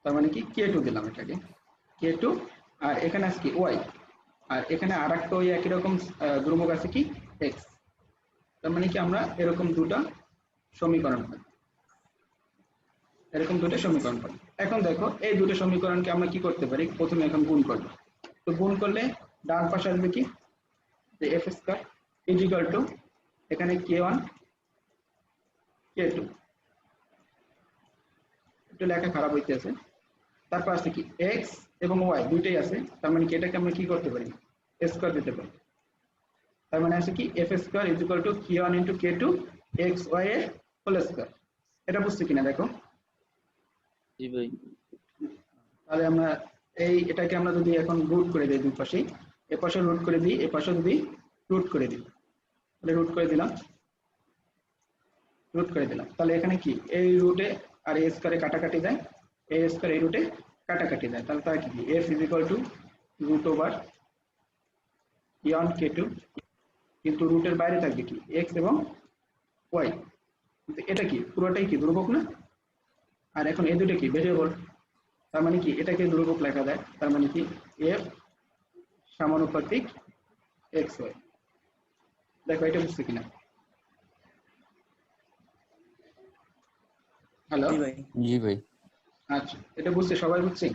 তার মানে কি k2 দিলাম এটাকে k2, আর এখানে আছে কি ওয়াই, আর এখানে আরেকটা ওই একই রকম ধ্রুবক আছে কি এক্স। তার মানে কি আমরা এরকম দুটো সমীকরণ পাই, এরকম দুটো সমীকরণ পাই। এখন দেখো এই দুটো সমীকরণকে আমরা কি করতে পারি, প্রথমে এখন গুণ করব। তো গুণ করলে ডান পাশে আসবে কি যে F square is equal two এখানে k1 k2, একটু লেখা খারাপ হইতেছে। তারপর আছে কি এক্স এবং ওয়াই দুইটাই আছে, তার মানে কি এটাকে আমরা কি করতে পারি, স্কয়ার দিতে পারি। তার মানে আছে কি F square is equal to k1 into k2 X Y এর হোল স্কয়ার। এটা বুঝছো কিনা দেখো। জি ভাই। তাহলে আমরা এটাকে আমরা যদি এখন রুট করে দিই দুই পাশেই, এ পাশে রুট করে দিই, এ পাশে যদি রুট করে দিই, তাহলে রুট করে দিলাম, রুট করে দিলাম, তাহলে এখানে কি এই রুটে আর এ স্কয়ারে কাটাকাটি যায়, এ স্কয়ার এই রুটে কাটাকাটি যায়, তাহলে তার কি F is equal to root over k1 k2, কিন্তু রুটের বাইরে থাকবে কি এক্স এবং ওয়াই, কিন্তু এটা কি পুরোটাই কি ধ্রুবক না, আর এখন এই দুটো কি ভেরিয়েবল। তার মানে কি এটাকে ধ্রুবক লেখা যায়, তার মানে কি এফ সমানুপাতিক এক্স ওয়াই। দেখো এটা বুঝছো কিনা। হ্যালো, জি ভাই। জি ভাই। আচ্ছা এটা বুঝছে, সবাই বুঝছি।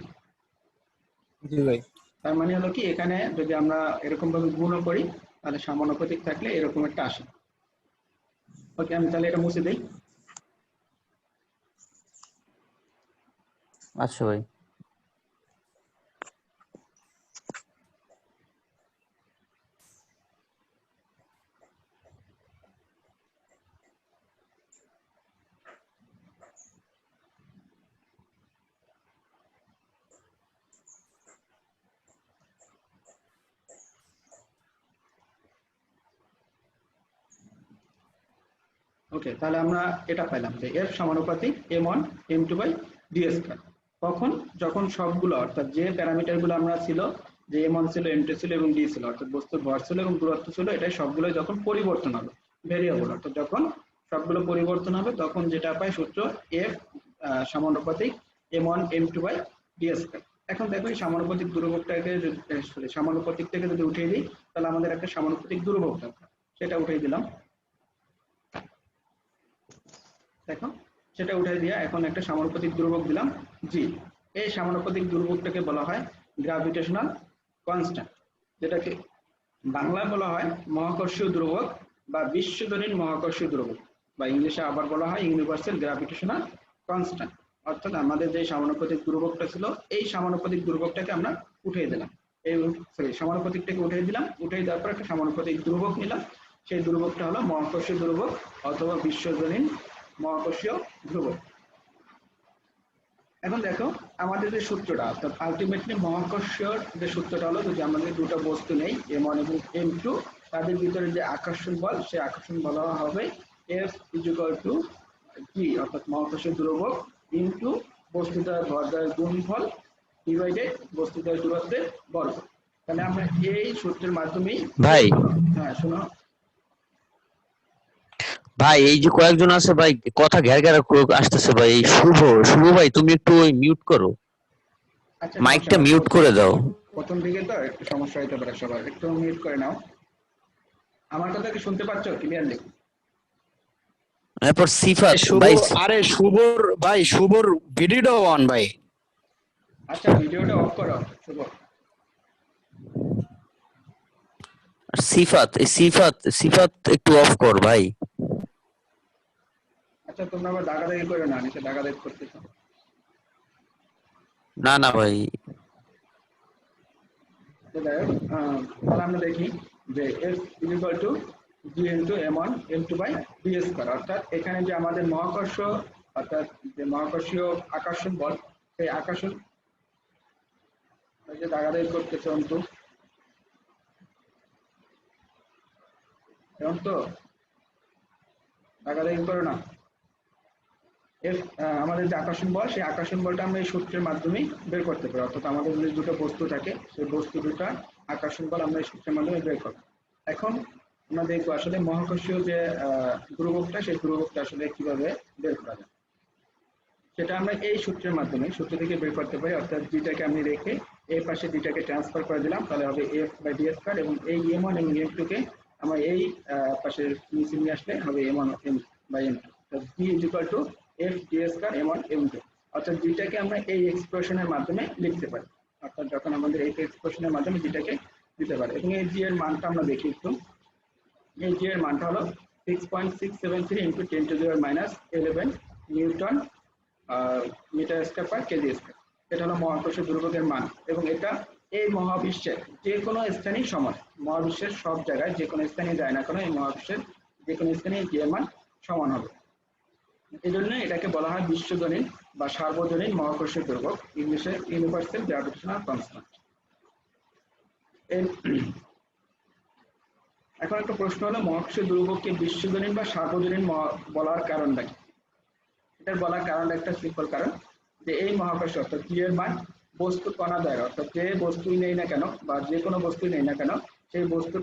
জি ভাই। তার মানে হলো কি এখানে যদি আমরা এরকম ভাবে গুণও করি তাহলে সমানুপাতিক থাকলে এরকম একটা আসে। ওকে, আমি তাহলে এটা মুছে দেই। আচ্ছা ভাই। ওকে, তাহলে আমরা এটা পেলাম যে এফ সমানুপাতিক m1 m2/d স্কয়ার। কখন? যখন সবগুলো অর্থাৎ যে প্যারামিটারগুলো আমরা ছিল, যে m1 ছিল, m2 ছিল এবং d ছিল, অর্থাৎ বস্তুর ভর ছিল এবং দূরত্ব ছিল, এটাই সবগুলো যখন পরিবর্তন হবে ভেরিয়েবল, অর্থাৎ যখন সবগুলো পরিবর্তন হবে তখন যেটা পাই সূত্র f সমানুপাতিক m1 m2/d স্কয়ার। এখন দেখো এই সমানুপাতিক ধ্রুবকটাকে সমানুপাতিক থেকে যদি উঠিয়ে দিই তাহলে আমাদের একটা সমানুপাতিক ধ্রুবক দরকার, সেটা উঠিয়ে দিলাম। দেখো সেটা উঠাই দিয়ে এখন একটা সমানুপাতিক ধ্রুবক দিলাম জি। এই সমানুপাতিক ধ্রুবকটাকে বলা হয় গ্র্যাভিটেশনাল কনস্ট্যান্ট, যেটাকে বাংলায় বলা হয় মহাকর্ষীয় ধ্রুবক বা বিশ্বজনীন মহাকর্ষীয় ধ্রুবক, বা ইংলিশে আবার বলা হয় ইউনিভার্সাল গ্র্যাভিটেশনাল কনস্ট্যান্ট। অর্থাৎ আমাদের যে সমানুপাতিক ধ্রুবকটা ছিল এই সমানুপাতিক ধ্রুবকটাকে আমরা উঠিয়ে দিলাম, এই সরি সমানুপাতিকটাকে উঠিয়ে দিলাম, উঠিয়ে দেওয়ার পর একটা সমানুপাতিক ধ্রুবক নিলাম, সেই ধ্রুবকটা হলো মহাকর্ষীয় ধ্রুবক অথবা বিশ্বজনীন মহাকর্ষীয় ধ্রুবক। এখন দেখো আমাদের যে সূত্রটা, অর্থাৎ আলটিমেটলি মহাকর্ষীয় যে সূত্রটা হলো, যদি আমাদের দুটো বস্তু নেই m1 এবং m2, তাদের ভিতরে যে আকর্ষণ বল, সেই আকর্ষণ বল হবে F = G, অর্থাৎ মহাকর্ষীয় ধ্রুবক ইনটু বস্তুটার ভরদ্বয়ের গুণফল ডিভাইডেড বস্তুটার দূরত্বের বর্গ। তাহলে আমরা এই সূত্রের মাধ্যমেই ভাই হ্যাঁ শোনো ভাই এই যে কয়েকজন আছে ভাই, কথা ঘের ঘের আসতেছে ভাই। এই শুভ ভাই তুমি একটু ওই মিউট করো, আচ্ছা মাইকটা মিউট করে দাও। প্রথম দিকে তো একটু সমস্যা হতে পারে, সবার একটু মিউট করে নাও। আমার কথা কি শুনতে পাচ্ছ ক্লিয়ারলি? এরপর সিফাত শুভ, ভাই, আরে শুভর ভাই, শুভর ভিডিওটা অন ভাই। আচ্ছা ভিডিওটা অফ করো শুভ। সিফাত সিফাত একটু অফ কর ভাই। আচ্ছা তোমরা আবার দাগাদাগি করো না, নিচে দাগাদাগি করতেছো। না না ভাই, তো যাই হোক, তাহলে আমরা দেখি যে F = G × m1 m2/d², অর্থাৎ এখানে যে আমাদের মহাকর্ষ অর্থাৎ যে মহাকর্ষীয় আকর্ষণ বল, সেই আকর্ষণ যে দাগাদাগি করতেছে অন্তু, এখন তো দাগাদাগি করো না। আমাদের যে আকর্ষণ বল, সেই আকর্ষণ বলটা আমরা এই সূত্রের মাধ্যমেই বের করতে পারি, অর্থাৎ আমাদের যদি দুটো বস্তু থাকে সেই বস্তু দুটা আকর্ষণ বল আমরা এই সূত্রের মাধ্যমে বের করব। এখন আমরা দেখবো আসলে মহাকর্ষীয় যে ধ্রুবকটা, সেই ধ্রুবকটা আসলে কিভাবে বের করা যায়, সেটা আমরা এই সূত্রের মাধ্যমে সূত্র থেকে বের করতে পারি। অর্থাৎ ডিটাকে আমি রেখে এই পাশে ডিটাকে ট্রান্সফার করে দিলাম, তাহলে হবে F/d², এবং এই m1 এবং m2 কে আমরা এই পাশে নিচে নিয়ে আসলে হবে m1 m/m2। G = F/d² m1 m2, অর্থাৎ ডিটাকে আমরা এই এক্সপ্রেশনের মাধ্যমে লিখতে পারি, অর্থাৎ যখন আমাদের এই এক্সপ্রেশনের মাধ্যমে ডিটাকে দিতে পারি। এবং এই জি এর মানটা আমরা দেখি একটু। এই জি এর মানটা হলো 6.673 × 10⁻11 newton metre square kg square. এটা হলো মহাকর্ষীয় ধ্রুবকের মান, এবং এটা এই মহাবিশ্বের যে কোনো স্থানেই সমান। মহাবিশ্বের সব জায়গায় যে কোনো স্থানে যায় না কেন, এই মহাবিশ্বের যে কোনো স্থানে জি এর মান সমান হবে। এই জন্য এটাকে বলা হয় বিশ্বজনীন বা সার্বজনীন মহাকর্ষীয় ধ্রুবক, ইংলিশে ইউনিভার্সাল গ্র্যাভিটেশনাল কনস্ট্যান্ট। এখন একটা প্রশ্ন হলো, মহাকর্ষীয় ধ্রুবককে বিশ্বজনীন বা সার্বজনীন বলার কারণটা কি? এটার বলার কারণটা একটা সিম্পল কারণ, যে এই মহাকর্ষ অর্থাৎ জি এর মান বস্তু কণা দ্বারা, অর্থাৎ যে বস্তুই নেই না কেন বা যে কোনো বস্তুই নেই না কেন, সেই বস্তুর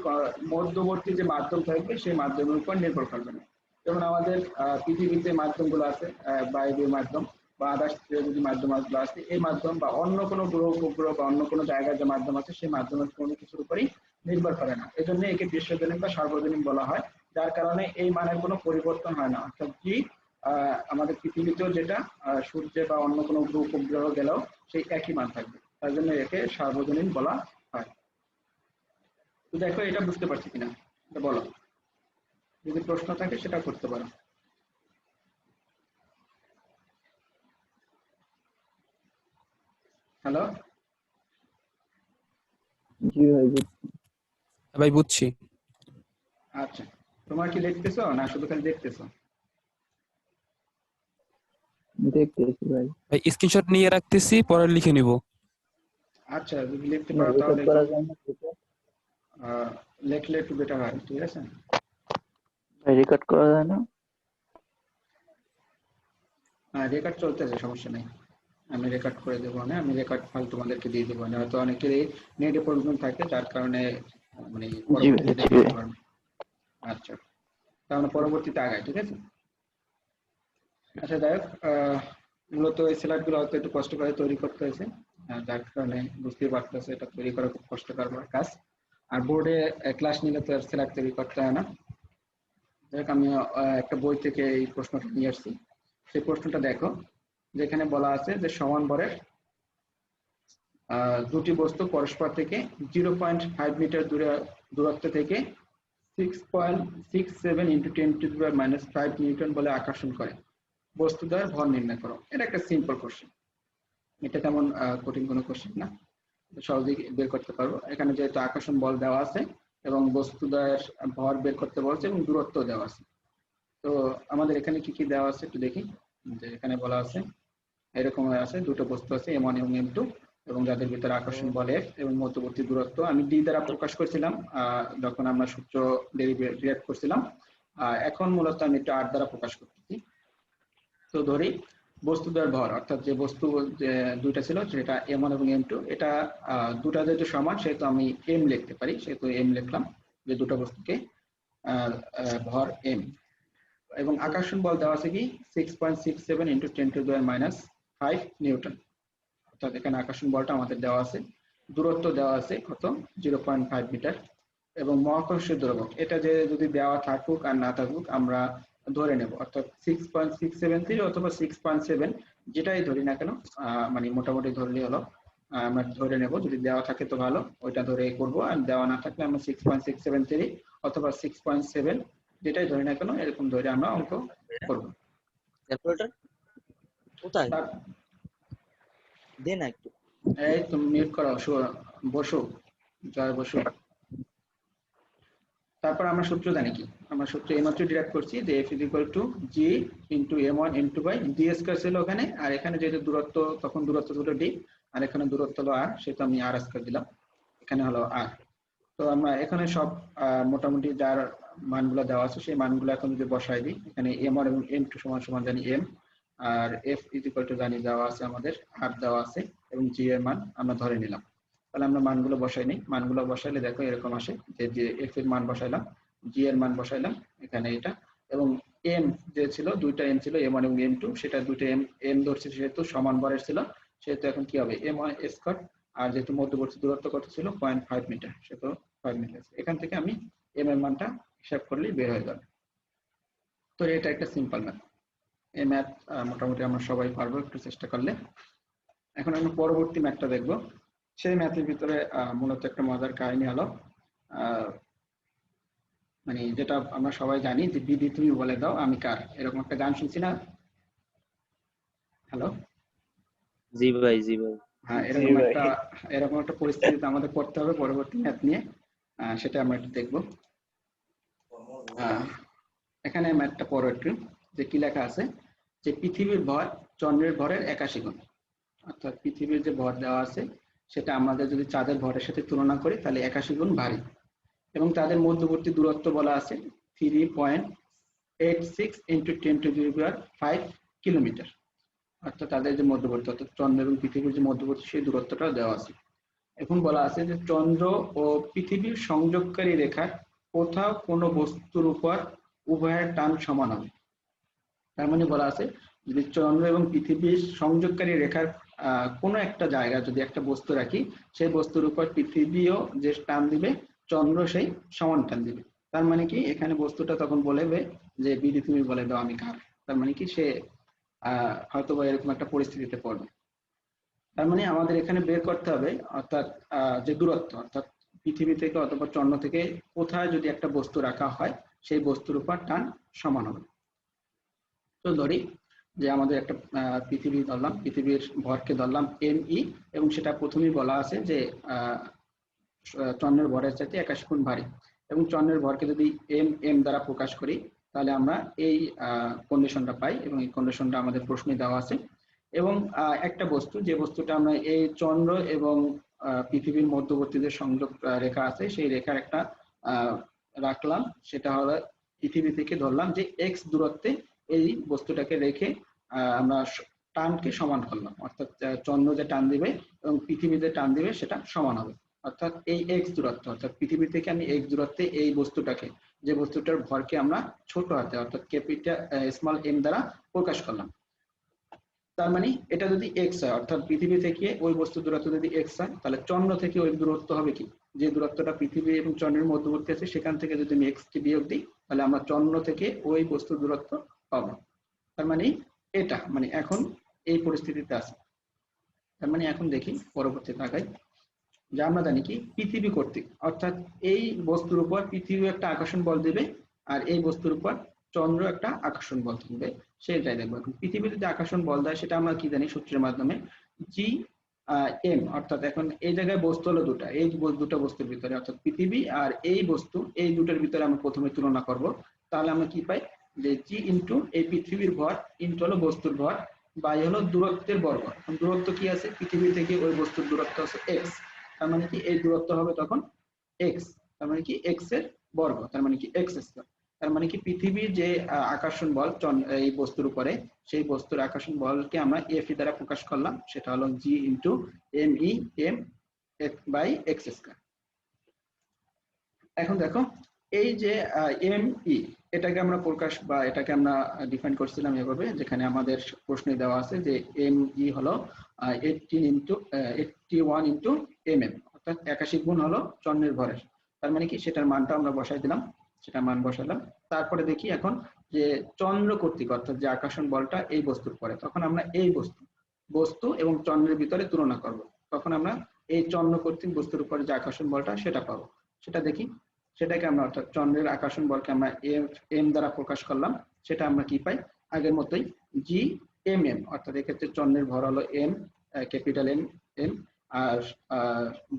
মধ্যবর্তী যে মাধ্যম থাকবে সেই মাধ্যমের উপর নির্ভর করবে না। যেমন আমাদের পৃথিবীতে মাধ্যমগুলো আছে, বায়বীয় মাধ্যম বা আদার্স যদি মাধ্যমগুলো আছে, এই মাধ্যম বা অন্য কোনো গ্রহ উপগ্রহ বা অন্য কোনো জায়গায় যে মাধ্যম আছে, সেই মাধ্যমের কোনো কিছুর উপরই নির্ভর করে না। এই জন্য একে বিশ্বজনীন বা সার্বজনীন বলা হয়, যার কারণে এই মানের কোনো পরিবর্তন হয় না। অর্থাৎ জি আমাদের পৃথিবীতেও যেটা সূর্যে বা অন্য কোনো গ্রহ উপগ্রহ গেলেও সেই একই মান থাকবে, তার জন্য একে সার্বজনীন বলা হয়। তো দেখো এটা বুঝতে পারছি কিনা, এটা বলো, যদি প্রশ্ন থাকে সেটা করতে পারো। হ্যালো, জি ভাই ভাই বুঝছি। আচ্ছা তোমার কি লিখতেছো না শুধু খালি দেখতেছো? দেখতেছি ভাই। ভাই স্ক্রিনশট নিয়ে রাখতেছি, পরে লিখে নিব। আচ্ছা যদি লিখতে পারো তাহলে করা যায় না লেখলে একটু বেটার হয়, ঠিক আছে? ভাই, রেকর্ড করা যায় না? হ্যাঁ রেকর্ড চলতেছে, সমস্যা নেই, আমি রেকর্ড করে দেবো না, আমি রেকর্ড ফাইল তোমাদেরকে দিয়ে দেবো না। হয়তো অনেকেরই নেটে প্রবলেম থাকে, যার কারণে মানে পরবর্তীতে দেখতে পারবে। আচ্ছা তাহলে পরবর্তীতে আগায়, ঠিক আছে? আচ্ছা যাই হোক, মূলত এই স্লাইড গুলো হয়তো একটু কষ্ট করে তৈরি করতে হয়েছে, যার কারণে বুঝতেই পারতেছে এটা তৈরি করা খুব কষ্টকর কাজ। আর বোর্ডে ক্লাস নিলে তো স্লাইড তৈরি করতে হয় না। দেখ আমি একটা বই থেকে এই প্রশ্নটা নিয়ে আসছি, সেই প্রশ্নটা দেখো, যেখানে বলা আছে যে সমান ভরের দুটি বস্তু পরস্পর থেকে 0.5 মিটার দূরত্ব থেকে 6.67 × 10⁻⁻5 নিউটন বলে আকর্ষণ করে, বস্তুদ্বয়ের ভর নির্ণয় করো। এটা একটা সিম্পল কোশ্চেন, এটা তেমন কঠিন কোনো কোশ্চেন না। সহজেই বের করতে পারবো। এখানে যেহেতু আকর্ষণ বল দেওয়া আছে এবং বস্তুদ্বয়ের ভর বের করতে বলছে এবং দূরত্ব দেওয়া আছে। তো আমাদের এখানে কি কি দেওয়া আছে একটু দেখি। যে এখানে বলা আছে এরকম আছে, দুটো বস্তু আছে M1 এবং M2 এবং যাদের ভিতরে আকর্ষণ বল F এবং মধ্যবর্তী দূরত্ব আমি D দ্বারা প্রকাশ করেছিলাম যখন আমরা সূত্র ডিরাইভ করছিলাম। এখন মূলত আমি একটু R দ্বারা প্রকাশ করতেছি। তো ধরি বস্তুদ্বয়ের ভর অর্থাৎ যে বস্তু যে দুইটা ছিল সেটা M1 এবং M2, এটা দুটা যেহেতু সমান সেহেতু আমি M লিখতে পারি, সেহেতু M লিখলাম যে দুটো বস্তুকে ভর M। এবং আকর্ষণ বল দেওয়া আছে কি 6.67 × 10⁻⁵ নিউটন, অর্থাৎ এখানে আকর্ষণ বলটা আমাদের দেওয়া আছে। দূরত্ব দেওয়া আছে কত 0.5 মিটার। এবং মহাকর্ষীয় দ্রবক এটা যে যদি দেওয়া থাকুক আর না থাকুক আমরা ধরে নেব, অর্থাৎ 6.673 অথবা 6.7 যেটাই ধরি না কেন, মানে মোটামুটি ধরলে হলো, আমরা ধরে নেব যদি দেওয়া থাকে তো ভালো ওইটা ধরে করব, আর দেওয়া না থাকলে আমরা 6.673 অথবা 6.7 যেটাই ধরি না কেন এরকম ধরে আমরা অঙ্ক করব। ক্যালকুলেটর কোথায় দে না একটু। এই তুমি মিউট করো, বসো জয় বসো। তারপর আমরা সূত্র জানি কি, আমরা সূত্র এইমাত্র ডিরাইভ করছি যে F = G × M1 M2/d² ছিল ওখানে, আর এখানে যেহেতু দূরত্ব তখন দূরত্ব ছিল D আর এখানে দূরত্ব হলো R, সেটা আমি R² দিলাম, এখানে হলো R। তো আমরা এখানে সব মোটামুটি যার মানগুলো দেওয়া আছে সেই মানগুলো এখন যদি বসাই দিই, এখানে M1 এবং M2 সমান জানি M, আর F = জানি দেওয়া আছে আমাদের R দেওয়া আছে এবং G এর মান আমরা ধরে নিলাম। তাহলে আমরা মানগুলো বসাই নিই, মানগুলো বসাইলে দেখো এরকম আসে যে F এর মান বসাইলাম, G এর মান বসাইলাম এখানে এটা, এবং M যে ছিল দুইটা M ছিল M1 এবং M2, সেটা দুইটা M ধরছে যেহেতু সমান ভরের ছিল সেহেতু এখন কি হবে M1², আর যেহেতু মধ্যবর্তী দূরত্ব কত ছিল 0.5 মিটার, সেটা 5 মিটার। এখান থেকে আমি M এর মানটা হিসাব করলেই বের হয়ে যাবে। তো এটা একটা সিম্পল ম্যাথ, এই ম্যাথ মোটামুটি আমরা সবাই পারবো একটু চেষ্টা করলে। এখন আমরা পরবর্তী ম্যাথটা দেখব। সেই ম্যাথের ভিতরে মূলত একটা মজার কাহিনী হলো, মানে যেটা আমরা সবাই জানি যে বিধি তুমি বলে দাও আমি কার, এরকম একটা গান শুনছি না? হ্যালো, জি ভাই জি ভাই। হ্যাঁ এরকম একটা পরিস্থিতিতে আমাদের পড়তে হবে পরবর্তী ম্যাথ নিয়ে, সেটা আমরা একটু দেখবো। এখানে ম্যাথটা পড়ো একটু, যে কি লেখা আছে যে পৃথিবীর ভর চন্দ্রের ভরের 81 গুণ, অর্থাৎ পৃথিবীর যে ভর দেওয়া আছে সেটা আমাদের যদি চাঁদের ভরের সাথে তুলনা করি তাহলে 81 গুণ ভারী, এবং তাদের মধ্যবর্তী দূরত্ব বলা আছে 3.86 × 10⁵ কিলোমিটার, অর্থাৎ তাদের যে মধ্যবর্তী অর্থাৎ চন্দ্র এবং পৃথিবীর যে মধ্যবর্তী সেই দূরত্বটা দেওয়া আছে। এখন বলা আছে যে চন্দ্র ও পৃথিবীর সংযোগকারী রেখার কোথাও কোনো বস্তুর উপর উভয়ের টান সমান হবে। তার মানে বলা আছে যদি চন্দ্র এবং পৃথিবীর সংযোগকারী রেখার কোনো একটা জায়গায় যদি একটা বস্তু রাখি সেই বস্তুর উপর পৃথিবীও যে টান দিবে চন্দ্র সেই সমান টান দিবে। তার মানে কি এখানে বস্তুটা তখন বলবে যে বিধি তুমি বলে দাও আমি কার, তার মানে কি সে হয়তো বা এরকম একটা পরিস্থিতিতে পড়বে। তার মানে আমাদের এখানে বের করতে হবে অর্থাৎ যে দূরত্ব, অর্থাৎ পৃথিবী থেকে অথবা চন্দ্র থেকে কোথায় যদি একটা বস্তু রাখা হয় সেই বস্তুর উপর টান সমান হবে। তো ধরি যে আমাদের একটা পৃথিবী ধরলাম, পৃথিবীর ভরকে ধরলাম ME, এবং সেটা প্রথমেই বলা আছে যে চন্দ্রের ভরের চাইতে 81 গুণ ভারী, এবং চন্দ্রের ভরকে যদি M দ্বারা প্রকাশ করি তাহলে আমরা এই কন্ডিশনটা পাই, এবং এই কন্ডিশনটা আমাদের প্রশ্নে দেওয়া আছে। এবং একটা বস্তু, যে বস্তুটা আমরা এই চন্দ্র এবং পৃথিবীর মধ্যবর্তী যে সংযোগ রেখা আছে সেই রেখার একটা রাখলাম, সেটা হলো পৃথিবী থেকে ধরলাম যে x দূরত্বে এই বস্তুটাকে রেখে আমরা টানকে সমান করলাম, অর্থাৎ চন্দ্র যে টান দিবে এবং পৃথিবী যে টান দিবে সেটা সমান হবে, অর্থাৎ এই x দূরত্ব, অর্থাৎ পৃথিবী থেকে আমি x দূরত্বে এই বস্তুটাকে, যে বস্তুটার ভরকে আমরা ছোট হাতে অর্থাৎ স্মল m দ্বারা প্রকাশ করলাম। তার মানে এটা যদি x হয় অর্থাৎ পৃথিবী থেকে ওই বস্তু দূরত্ব যদি x হয় তাহলে চন্দ্র থেকে ওই দূরত্ব হবে কি, যে দূরত্বটা পৃথিবী এবং চন্দ্রের মধ্যবর্তী আছে সেখান থেকে যদি আমি x কে বিয়োগ দিই তাহলে আমরা চন্দ্র থেকে ওই বস্তুর দূরত্ব পাবো। তার মানে এটা মানে এখন এই পরিস্থিতিতে আছে। তার মানে এখন দেখি পরবর্তী তাকাই, যে আমরা জানি কি পৃথিবী কর্তৃক, অর্থাৎ এই বস্তুর উপর পৃথিবী একটা আকর্ষণ বল দিবে আর এই বস্তুর উপর চন্দ্র একটা আকর্ষণ বল দিবে, সেটাই দেখবো। এখন পৃথিবীতে যে আকর্ষণ বল দেয় সেটা আমরা কি জানি সূত্রের মাধ্যমে, G এম, অর্থাৎ এখন এই জায়গায় বস্তু হলো দুটা, এই দুটো বস্তুর ভিতরে অর্থাৎ পৃথিবী আর এই বস্তু, এই দুটোর ভিতরে আমরা প্রথমে তুলনা করব। তাহলে আমরা কি পাই যে জি ইন্টু এই পৃথিবীর ভর ইন্টু হলো বস্তুর ভর বাই হলো দূরত্বের বর্গ। এখন দূরত্ব কি আছে, পৃথিবী থেকে ওই বস্তুর দূরত্ব আছে এক্স, তার মানে কি এই দূরত্ব হবে তখন এক্স, তার মানে কি এক্স এর বর্গ, তার মানে কি এক্স স্কয়ার। তার মানে কি পৃথিবীর যে আকর্ষণ বল এই বস্তুর উপরে, সেই বস্তুর আকর্ষণ বলকে আমরা এফ দ্বারা প্রকাশ করলাম, সেটা হলো G into M E M by X square. এখন দেখো এই যে এম ই, এটাকে আমরা প্রকাশ বা এটাকে আমরা ডিফাইন করছিলাম এভাবে, যেখানে আমাদের প্রশ্নে দেওয়া আছে যে এম ই হলো 81 ইন্টু এম এম, অর্থাৎ 81 গুণ হলো চন্দ্রের ভরের। তার মানে কি সেটার মানটা আমরা বসাই দিলাম, সেটা মান বসালাম। তারপরে দেখি এখন যে চন্দ্র কর্তৃক অর্থাৎ যে আকর্ষণ বলটা এই বস্তুর পরে, তখন আমরা এই বস্তু এবং চন্দ্রের ভিতরে তুলনা করব। তখন আমরা এই চন্দ্র কর্তৃক বস্তুর উপরে যে আকর্ষণ বলটা সেটা পাবো। সেটা দেখি, সেটাকে আমরা অর্থাৎ চন্দ্রের আকর্ষণ বলকে আমরা এম দ্বারা প্রকাশ করলাম, সেটা আমরা কি পাই আগের মতোই জি এম এম, অর্থাৎ এক্ষেত্রে চন্দ্রের ভর হলো এম, ক্যাপিটাল এম এম, আর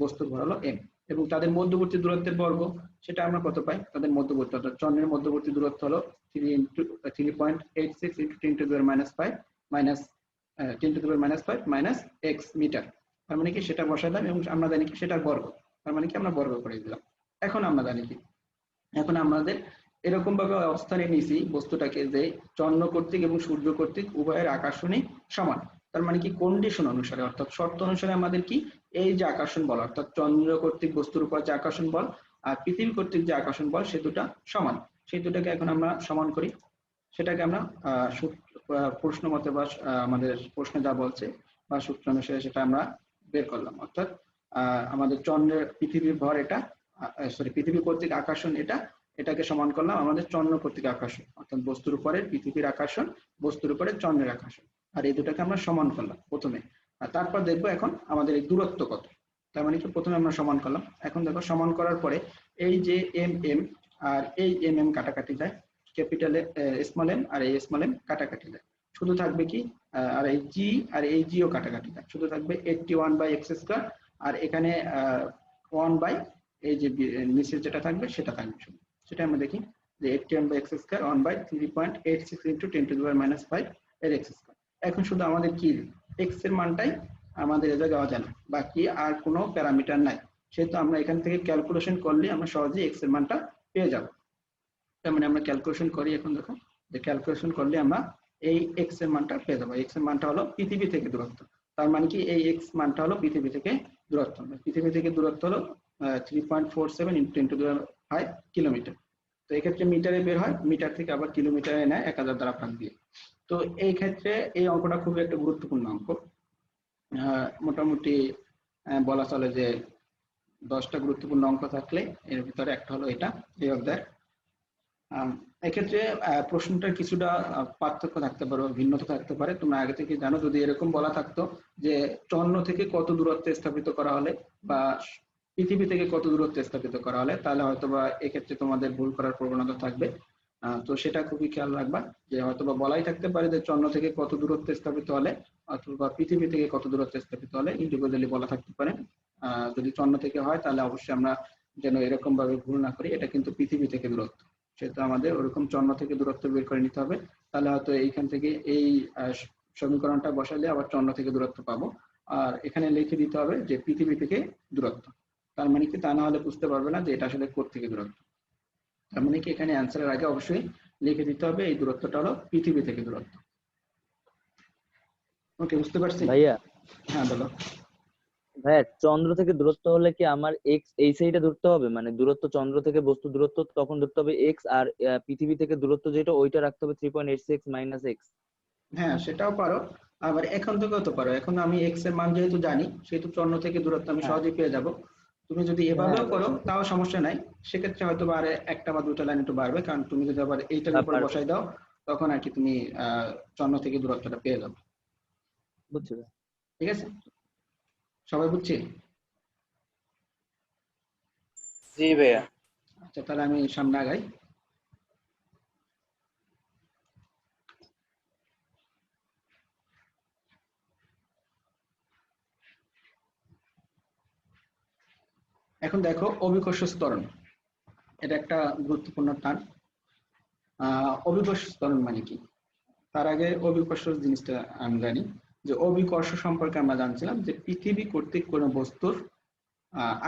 বস্তুর ভর হলো এম, এবং তাদের মধ্যবর্তী দূরত্বের বর্গ সেটা আমরা কত পাই, তাদের মধ্যবর্তী অর্থাৎ চন্দ্রের মধ্যবর্তী দূরত্ব হলো 3.86 into 10⁻⁵ minus 10⁻⁵ minus X metre. তার মানে কি সেটা বসালাম এবং আমরা জানি কি সেটার বর্গ, তার মানে কি আমরা বর্গ করে দিলাম। এখন আমরা জানি কি, এখন আমাদের এরকম ভাবে অবস্থানে নিয়েছি বস্তুটাকে যে চন্দ্র কর্তৃক এবং সূর্য কর্তৃক উভয়ের আকর্ষণই সমান। তার মানে কি কন্ডিশন অনুসারে অর্থাৎ শর্ত অনুসারে আমাদের কি এই যে আকর্ষণ বল অর্থাৎ চন্দ্র কর্তৃক বস্তুর উপর যে আকর্ষণ বল আর পৃথিবী কর্তৃক যে আকর্ষণ বল সে দুটা সমান। সেই দুটাকে এখন আমরা সমান করি, সেটাকে আমরা প্রশ্ন মতে বা আমাদের প্রশ্ন যা বলছে বা সূত্র অনুসারে সেটা আমরা বের করলাম। অর্থাৎ আমাদের চন্দ্রের পৃথিবীর ভর এটা, সরি পৃথিবী কর্তৃক আকর্ষণ এটা, এটাকে সমান করলাম আমাদের চন্দ্র কর্তৃক আকর্ষণ, অর্থাৎ বস্তুর উপরে পৃথিবীর আকর্ষণ, বস্তুর উপরে চন্দ্রের আকর্ষণ, আর এই দুটাকে আমরা সমান করলাম প্রথমে। আর তারপর দেখবো এখন আমাদের এই দূরত্ব কত। তার মানে কি প্রথমে আমরা সমান করলাম, এখন দেখো সমান করার পরে এই যে এম এম আর এই এম এম কাটাকাটি যায়, ক্যাপিটাল স্মল এম আর এই স্মল এম কাটাকাটি যায়, শুধু থাকবে কি আর এই জি আর এই জিও কাটাকাটি যায়, শুধু থাকবে 81 বাই এক্স স্কয়ার, আর এখানে 1 বাই এই যে নিচে যেটা থাকবে সেটা থাকবে শুধু। সেটা আমরা দেখি যে 81 by X square 1 by 3.86 into 10⁻⁵ এর এক্স স্কয়ার। এখন শুধু আমাদের কি এক্স এর মানটাই আমাদের এ জায়গায় অজানা, বাকি আর কোনো প্যারামিটার নাই, সেহেতু আমরা এখান থেকে ক্যালকুলেশন করলে আমরা সহজেই এক্স এর মানটা পেয়ে যাব। তার মানে আমরা ক্যালকুলেশন করি, এখন দেখো যে ক্যালকুলেশন করলে আমরা এই এক্স এর মানটা পেয়ে যাবো। এক্স এর মানটা হলো পৃথিবী থেকে দূরত্ব, তার মানে কি এই এক্স মানটা হলো পৃথিবী থেকে দূরত্ব, পৃথিবী থেকে দূরত্ব হলো 3.47 ইন্টু 10⁵ কিলোমিটার। তো এক্ষেত্রে মিটারে বের হয়, মিটার থেকে আবার কিলোমিটারে নেয় 1000 দ্বারা ভাগ দিয়ে। তো এই ক্ষেত্রে এই অঙ্কটা খুবই একটা গুরুত্বপূর্ণ অঙ্ক। মোটামুটি বলা চলে যে 10টা গুরুত্বপূর্ণ অঙ্ক থাকলে এর ভিতরে একটা হলো এটা, এই অধ্যায়। এক্ষেত্রে প্রশ্নটার কিছুটা পার্থক্য থাকতে পারে, ভিন্নতা থাকতে পারে। তোমরা আগে থেকে জানো, যদি এরকম বলা থাকতো যে চন্দ্র থেকে কত দূরত্বে স্থাপিত করা হলে বা পৃথিবী থেকে কত দূরত্বে স্থাপিত করা হলে, তাহলে হয়তোবা এক্ষেত্রে তোমাদের ভুল করার প্রবণতা থাকবে। তো সেটা খুবই খেয়াল রাখবা যে হয়তোবা বলাই থাকতে পারে যে চন্দ্র থেকে কত দূরত্বে স্থাপিত হলে, অথবা পৃথিবী থেকে কত দূরত্বে স্থাপিত হলে ইন্ডিভিজুয়ালি বলা থাকতে পারে। যদি চন্দ্র থেকে হয় তাহলে অবশ্যই আমরা যেন এরকম ভাবে ভুল না করি, এটা কিন্তু পৃথিবী থেকে দূরত্ব, সেহেতু আমাদের ওরকম চন্দ্র থেকে দূরত্ব বের করে নিতে হবে। তাহলে হয়তো এইখান থেকে এই সমীকরণটা বসালে আবার চন্দ্র থেকে দূরত্ব পাবো, আর এখানে লিখে দিতে হবে যে পৃথিবী থেকে দূরত্ব। তার মানে কি, তা না হলে বুঝতে পারবে না যে এটা আসলে কোথা থেকে দূরত্ব। তার মানে কি এখানে অ্যান্সারের আগে অবশ্যই লিখে দিতে হবে এই দূরত্বটা হলো পৃথিবী থেকে দূরত্ব। ওকে, বুঝতে পারছি? ভাইয়া, হ্যাঁ বলো। ভাইয়া চন্দ্র থেকে দূরত্ব হলে কি আমার এক্স এই সাইডে ধরতে হবে, মানে দূরত্ব চন্দ্র থেকে বস্তু দূরত্ব তখন ধরতে হবে এক্স, আর পৃথিবী থেকে দূরত্ব যেটা ওইটা রাখতে হবে 3.86 মাইনাস এক্স? হ্যাঁ সেটাও পারো, আবার এখন থেকেও তো পারো। এখন আমি এক্স এর মান যেহেতু জানি, সেহেতু চন্দ্র থেকে দূরত্ব আমি হ্যাঁ সহজেই পেয়ে যাব। তুমি যদি হ্যাঁ এভাবেও ভাই, করো তাও সমস্যা নাই, সেক্ষেত্রে হয়তো বা আরে একটা বা দুটা লাইন একটু বাড়বে, কারণ তুমি যদি আবার এইটার উপরে পারবে, বসাই দাও তখন আর কি তুমি চন্দ্র থেকে দূরত্বটা পেয়ে যাবে। বুঝছো ভাই? ঠিক আছে, সবাই বুঝছি? জি ভাইয়া। আচ্ছা, তাহলে আমি সামনে আগাই। এখন দেখো অভিকর্ষজ ত্বরণ, এটা একটা গুরুত্বপূর্ণ টার্ম। অভিকর্ষজ ত্বরণ মানে কি? তার আগে অভিকর্ষজ জিনিসটা আমি জানি যে অভিকর্ষ সম্পর্কে আমরা জানছিলাম যে পৃথিবী কর্তৃক কোনো বস্তুর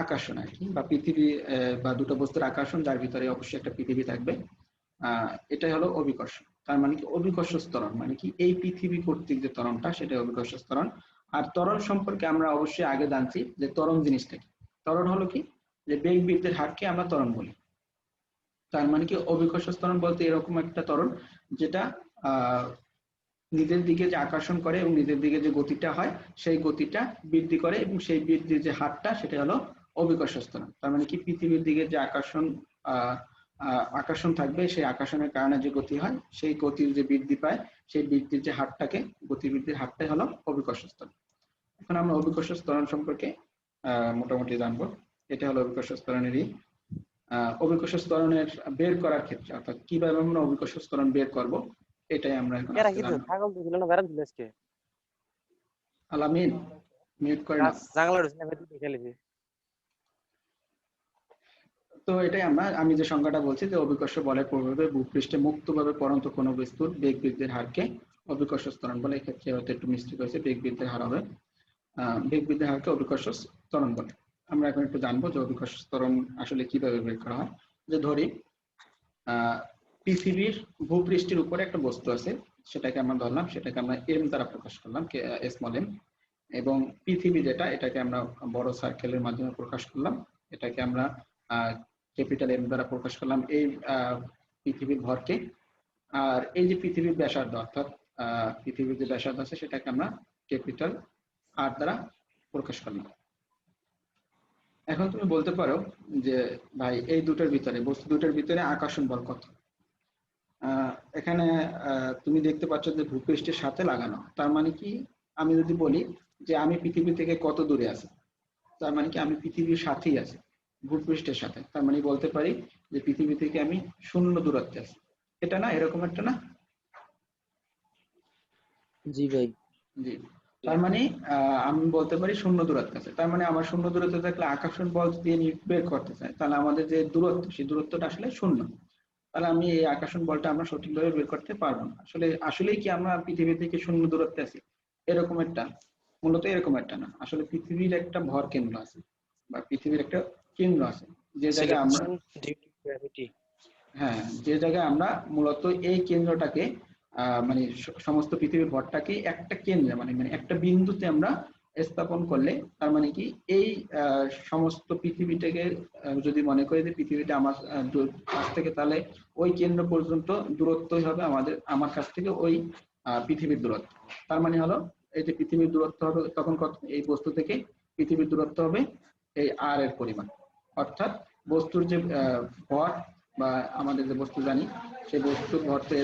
আকর্ষণ আর কি, বা পৃথিবী বা দুটো বস্তুর আকর্ষণ, যার ভিতরে অবশ্যই একটা পৃথিবী থাকবে, এটাই হলো অভিকর্ষ। তার মানে কি অভিকর্ষজ ত্বরণ মানে কি এই পৃথিবী কর্তৃক যে ত্বরণটা সেটা অভিকর্ষজ ত্বরণ। আর ত্বরণ সম্পর্কে আমরা অবশ্যই আগে জানছি যে ত্বরণ জিনিসটা কি। ত্বরণ হলো কি, যে বেগ বৃদ্ধির হারকে আমরা ত্বরণ বলি। তার মানে কি অভিকর্ষজ ত্বরণ বলতে এরকম একটা ত্বরণ যেটা নিজের দিকে যে আকর্ষণ করে এবং নিজের দিকে যে গতিটা হয় সেই গতিটা বৃদ্ধি করে, এবং সেই বৃদ্ধির যে হারটা সেটা হলো অভিকর্ষজ ত্বরণ। তার মানে কি পৃথিবীর দিকে যে আকর্ষণ থাকবে, সেই আকর্ষণের কারণে যে গতি হয়, সেই গতির যে বৃদ্ধি পায়, সেই বৃদ্ধির যে হারটাকে, গতিবৃদ্ধির হারটাই হলো অভিকর্ষজ ত্বরণ। এখন আমরা অভিকর্ষজ ত্বরণ সম্পর্কে মোটামুটি জানবো। এটা হলো অভিকর্ষজ ত্বরণেরই। অভিকর্ষজ ত্বরণের বের করার ক্ষেত্রে, অর্থাৎ কিভাবে আমরা অভিকর্ষজ ত্বরণ বের করব, এটাই আমরা এখন আজকে জানবো। আলামিন মিউট করে নাও। তো এটাই আমি যে সংজ্ঞাটা বলছি যে অভিকর্ষ বলের প্রভাবে ভূপৃষ্ঠে মুক্তভাবে পড়ন্ত কোনো বস্তুর বেগ বৃদ্ধির হারকে অভিকর্ষজ ত্বরণ বলে। এক্ষেত্রে হয়তো একটু মিস্টেক হয়েছে, বেগ বৃদ্ধির হার হবে, বেগ বৃদ্ধির হারকে অভিকর্ষজ ত্বরণ বলে। আমরা এখন একটু জানবো যে অভিকর্ষজ ত্বরণ আসলে কিভাবে বের করা হয়। যে ধরি পৃথিবীর ভূপৃষ্ঠের উপরে একটা বস্তু আছে, সেটাকে আমরা ধরলাম, সেটাকে আমরা এম দ্বারা প্রকাশ করলাম, স্মল এম, এবং পৃথিবী যেটা, এটাকে আমরা বড় সার্কেলের মাধ্যমে প্রকাশ করলাম, এটাকে আমরা ক্যাপিটাল এম দ্বারা প্রকাশ করলাম এই পৃথিবীর ভরকে। আর এই যে পৃথিবীর ব্যাসার্ধ, অর্থাৎ পৃথিবীর যে ব্যাসার্ধ আছে সেটাকে আমরা ক্যাপিটাল আর দ্বারা প্রকাশ করলাম। এখন তুমি বলতে পারো যে ভাই এই দুটোর ভিতরে, বস্তু দুটোর ভিতরে আকর্ষণ বল কত? এখানে তুমি দেখতে পাচ্ছ যে ভূপৃষ্ঠের সাথে লাগানো। তার মানে কি, আমি যদি বলি যে আমি পৃথিবী থেকে কত দূরে আছি, তার মানে কি আমি পৃথিবীর সাথেই আছি, ভূপৃষ্ঠের সাথে। তার মানে বলতে পারি যে পৃথিবী থেকে আমি 0 দূরত্বে আছি। এটা না, এরকম একটা না? জি ভাই। জি। তার মানে আমি বলতে পারি 0 দূরত্বে আছে। তার মানে আমার 0 দূরত্বে থাকলে আকর্ষণ বল দিয়ে বের করতে চাই, তাহলে আমাদের যে দূরত্ব, সেই দূরত্বটা আসলে 0। তাহলে আমি এই আকর্ষণ বলটা আমরা সঠিকভাবে বের করতে পারবো না। আসলেই কি আমরা পৃথিবী থেকে 0 দূরত্বে আছি? এরকম একটা, মূলত এরকম একটা না। আসলে পৃথিবীর একটা ভর কেন্দ্র আছে, বা পৃথিবীর একটা কেন্দ্র আছে, যে জায়গায় আমরা, হ্যাঁ, যে জায়গায় আমরা মূলত এই কেন্দ্রটাকে মানে সমস্ত পৃথিবীর ভরটাকে একটা কেন্দ্রে, মানে একটা বিন্দুতে আমরা স্থাপন করলে, তার মানে কি এই সমস্ত পৃথিবীটাকে যদি মনে করি যে পৃথিবীটা আমার কাছ থেকে, তাহলে ওই কেন্দ্র পর্যন্ত দূরত্বই হবে আমার কাছ থেকে ওই পৃথিবীর দূরত্ব। তার মানে হলো এই যে পৃথিবীর দূরত্ব হবে তখন কত, এই বস্তু থেকে পৃথিবীর দূরত্ব হবে এই আর এর পরিমাণ। অর্থাৎ বস্তুর যে ভর, বা আমাদের যে বস্তু জানি, সেই বস্তুর ভর তো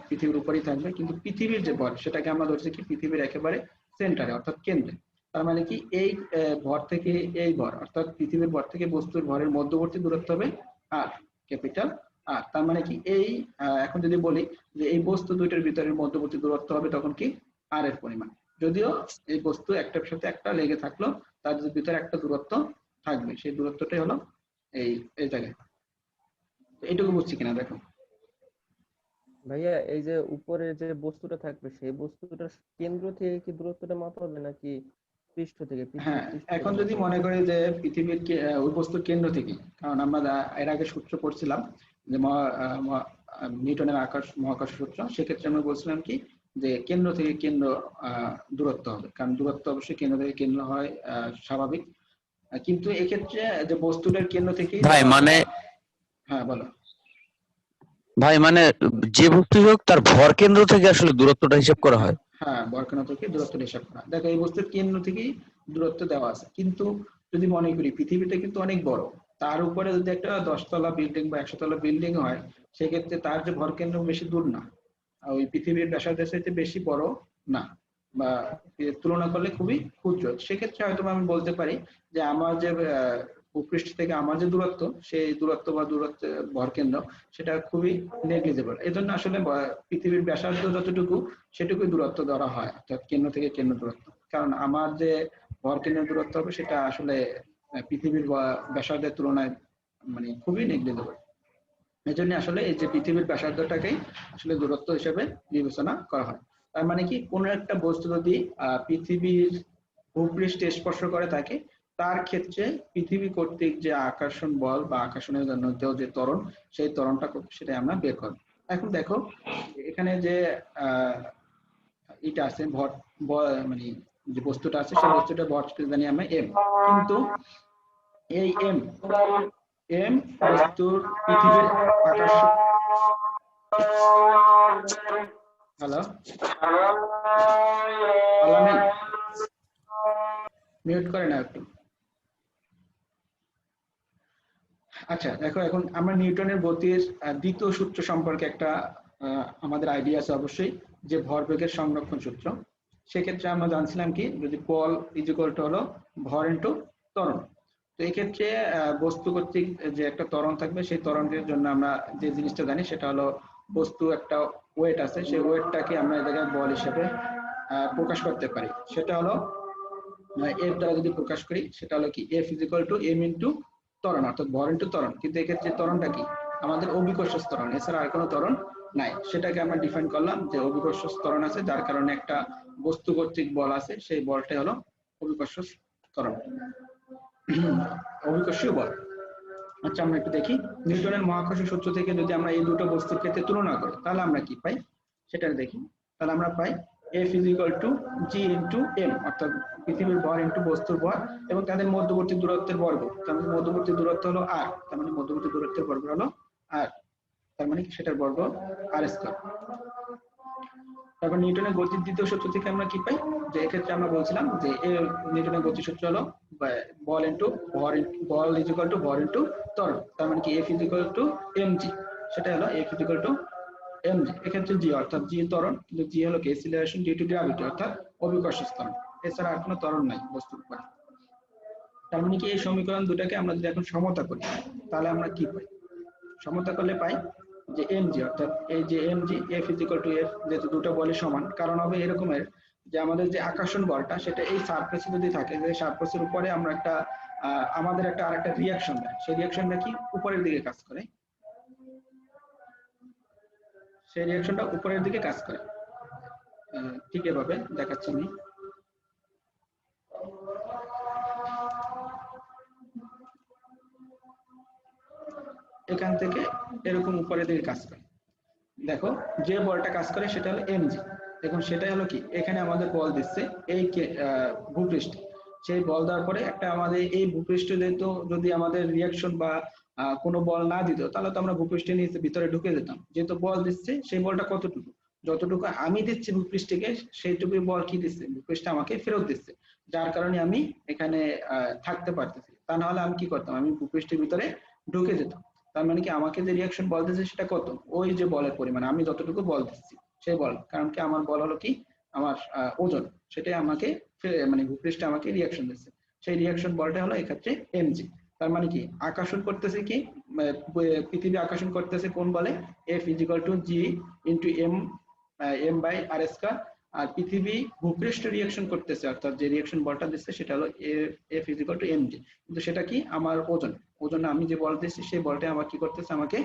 পৃথিবীর উপরেই থাকবে, কিন্তু পৃথিবীর যে ভর সেটাকে আমরা ধরছি কি পৃথিবীর একেবারে সেন্টারে, অর্থাৎ কেন্দ্রে। তার মানে কি এই ভর থেকে এই ভর, অর্থাৎ পৃথিবীর ভর থেকে বস্তুর ভরের মধ্যবর্তী দূরত্ব হবে আর, ক্যাপিটাল আর। তার মানে কি এই এখন যদি বলি যে এই বস্তু দুইটার ভিতরের মধ্যবর্তী দূরত্ব হবে তখন কি আর এর পরিমাণ। যদিও এই বস্তু একটার সাথে একটা লেগে থাকলো, তার ভিতরে একটা দূরত্ব থাকবে, সেই দূরত্বটাই হলো এই জায়গায়। এইটুকু বুঝছি কিনা দেখো। ভাইয়া এই যে উপরে যে বস্তুটা থাকবে, সেই বস্তুটার কেন্দ্র থেকে কি দূরত্বটা মাপা হবে নাকি পৃষ্ঠ থেকে? হ্যাঁ, এখন যদি মনে করি যে পৃথিবীর ওই বস্তুর কেন্দ্র থেকে, কারণ আমরা এর আগে সূত্র পড়ছিলাম যে নিউটনের মহাকর্ষ সূত্র, সেক্ষেত্রে আমরা বলছিলাম কি যে কেন্দ্র থেকে কেন্দ্র দূরত্ব হবে, কারণ দূরত্ব অবশ্যই কেন্দ্র থেকে কেন্দ্র হয় স্বাভাবিক। কিন্তু এক্ষেত্রে যে বস্তুটার কেন্দ্র থেকে, ভাই মানে, হ্যাঁ বলো ভাই মানে যে বস্তু হোক তার ভর কেন্দ্র থেকে আসলে দূরত্বটা হিসাব করা হয়। হ্যাঁ, ভর কেন্দ্র থেকে দূরত্ব হিসাব করা। দেখো এই বস্তুর কেন্দ্র থেকেই দূরত্ব দেওয়া আছে, কিন্তু যদি মনে করি পৃথিবীটা কিন্তু অনেক বড়, তার উপরে যদি একটা 10 তলা বিল্ডিং বা 100 তলা বিল্ডিং হয়, সেক্ষেত্রে তার যে ভর কেন্দ্র বেশি দূর না, ওই পৃথিবীর ব্যাসার্ধের চাইতে বেশি বড় না, বা তুলনা করলে খুবই ক্ষুদ্র। সেক্ষেত্রে হয়তো আমি বলতে পারি যে আমার যে ভূপৃষ্ঠ থেকে আমার যে দূরত্ব, সেই দূরত্ব বা ভর কেন্দ্র সেটা খুবই নেগলিজেবল। এই জন্য আসলে পৃথিবীর ব্যাসার্ধ যতটুকু সেটুকুই দূরত্ব ধরা হয়, অর্থাৎ কেন্দ্র থেকে কেন্দ্র দূরত্ব। কারণ আমার যে ভর কেন্দ্রের দূরত্ব হবে সেটা আসলে পৃথিবীর ব্যাসার্ধের তুলনায় মানে খুবই নেগলিজেবল। এই জন্য আসলে এই যে পৃথিবীর ব্যাসার্ধটাকেই আসলে দূরত্ব হিসেবে বিবেচনা করা হয়। তার মানে কি কোনো একটা বস্তু যদি পৃথিবীর ভূপৃষ্ঠে স্পর্শ করে থাকে, তার ক্ষেত্রে পৃথিবী কর্তৃক যে আকর্ষণ বল বা আকর্ষণের জন্য যে ত্বরণ, সেই ত্বরণটা কত সেটা আমরা বের করব। এখন দেখো এখানে যে এটা আছে ভর, মানে যে বস্তুটা আছে সেই বস্তুটা ভর জানি আমরা এম, কিন্তু এই এম বস্তুর পৃথিবীর আকাশ, হ্যালো আলামিন মিউট করে না একটু। আচ্ছা দেখো, এখন আমরা নিউটনের গতির দ্বিতীয় সূত্র সম্পর্কে একটা আমাদের আইডিয়া আছে অবশ্যই, যে ভরবেগের সংরক্ষণ সূত্র। সেক্ষেত্রে আমরা জানছিলাম কি, যদি বল ইজ ইকুয়াল টু হলো ভর ইনটু ত্বরণ। তো এই ক্ষেত্রে বস্তু কর্তৃক যে একটা ত্বরণ থাকবে, সেই ত্বরণের জন্য আমরা যে জিনিসটা জানি সেটা হলো বস্তু একটা ওয়েট আছে, সেই ওয়েটটাকে আমরা এই জায়গায় বল হিসেবে প্রকাশ করতে পারি। সেটা হলো এফ দ্বারা যদি প্রকাশ করি সেটা হলো কি F is equal to M into ত্বরণ, অর্থাৎ ভর ইনটু ত্বরণ। কিন্তু এক্ষেত্রে ত্বরণটা কি আমাদের অভিকর্ষ ত্বরণ, এছাড়া আর কোনো ত্বরণ নাই। সেটাকে আমরা ডিফাইন করলাম যে অভিকর্ষ ত্বরণ আছে, যার কারণে একটা বস্তু কর্তৃক বল আছে, সেই বলটাই হলো অভিকর্ষ ত্বরণ, অভিকর্ষীয় বল। আচ্ছা আমরা একটু দেখি নিউটনের মহাকর্ষ সূত্র থেকে যদি আমরা এই দুটো বস্তুর ক্ষেত্রে তুলনা করি তাহলে আমরা কি পাই সেটা দেখি। তাহলে আমরা পাই F is equal to G into M, অর্থাৎ পৃথিবীর ভর ইনটু বস্তুর ভর এবং তাদের মধ্যবর্তী দূরত্বের বর্গ। তার মানে মধ্যবর্তী দূরত্ব হলো r, তার মানে মধ্যবর্তী দূরত্বের বর্গ হলো r, তার মানে কি সেটার বর্গ r স্কয়ার। তারপর নিউটনের গতির দ্বিতীয় সূত্র থেকে আমরা কি পাই, যে এক্ষেত্রে আমরা বলছিলাম যে নিউটনের গতি সূত্র হলো বল ইনটু ভর, বল ইজ ইকুয়াল টু ভর ইনটু ত্বরণ। তার মানে কি F is equal two mg, সেটা হলো F is equal two mg। এক্ষেত্রে জি অর্থাৎ জি ত্বরণ, কিন্তু জি হলো কি অ্যাক্সিলারেশন ডিউ টু গ্র্যাভিটি, অর্থাৎ অভিকর্ষ ত্বরণ, এছাড়া আর কোনো ত্বরণ নাই বস্তুর উপরে। তার মানে কি এই সমীকরণ দুটাকে আমরা যদি এখন সমতা করি তাহলে আমরা কি পাই, সমতা করলে পাই যে mg, অর্থাৎ এই যে mg F is equal two F, যেহেতু দুটো বলই সমান, কারণ হবে এরকমের যে আমাদের যে আকর্ষণ বলটা সেটা এই সারফেসে যদি থাকে, যে সারফেসের উপরে আমরা একটা আমাদের একটা আরেকটা রিঅ্যাকশন দেয়, সেই রিঅ্যাকশনটা কি উপরের দিকে কাজ করে, সেই রিঅ্যাকশনটা উপরের দিকে কাজ করে। ঠিক এভাবে দেখাচ্ছি আমি। এখান থেকে এরকম উপরের দিকে কাজ করে। দেখো যে বলটা কাজ করে সেটা হলো mg। দেখুন সেটাই হলো কি এখানে আমাদের বল দিচ্ছে এই ভূপৃষ্ঠে, সেই বল দেওয়ার পরে একটা আমাদের এই ভূপৃষ্ঠে যেহেতু যদি আমাদের রিঅ্যাকশন বা কোনো বল না দিত তাহলে তো আমরা ভূপৃষ্ঠের নিচে ভিতরে ঢুকে যেতাম। যেহেতু বল দিচ্ছে সেই বলটা কতটুকু, যতটুকু আমি দিচ্ছি ভূপৃষ্ঠকে সেইটুকু বল কি দিচ্ছে, ভূপৃষ্ঠ আমাকে ফেরত দিচ্ছে, যার কারণে আমি এখানে থাকতে পারতেছি। তা না হলে আমি কি করতাম, আমি ভূপৃষ্ঠের ভিতরে ঢুকে যেতাম। তার মানে কি আমাকে যে রিঅ্যাকশন বল দিচ্ছে সেটা কত, ওই যে বলের পরিমাণ, আমি যতটুকু বল দিচ্ছি সেই বল, কারণ কি আমার বল হলো কি আমার ওজন, সেটাই আমাকে মানে ভূপৃষ্ঠে আমাকে রিঅ্যাকশন দিচ্ছে, সেই রিঅ্যাকশন বলটা হলো এক্ষেত্রে mg। তার মানে কি আকর্ষণ করতেছে কি পৃথিবী আকর্ষণ করতেছে কোন বলে F is equal to G into m by r square, আর পৃথিবী ভূপৃষ্ঠ রিঅ্যাকশন করতেছে অর্থাৎ যে রিঅ্যাকশন বলটা দিচ্ছে সেটা হলো F is equal to mg, কিন্তু সেটা কি আমার ওজন, ওজন আমি যে বল দিচ্ছি সেই বলটা আমার কি করতেছে, আমাকে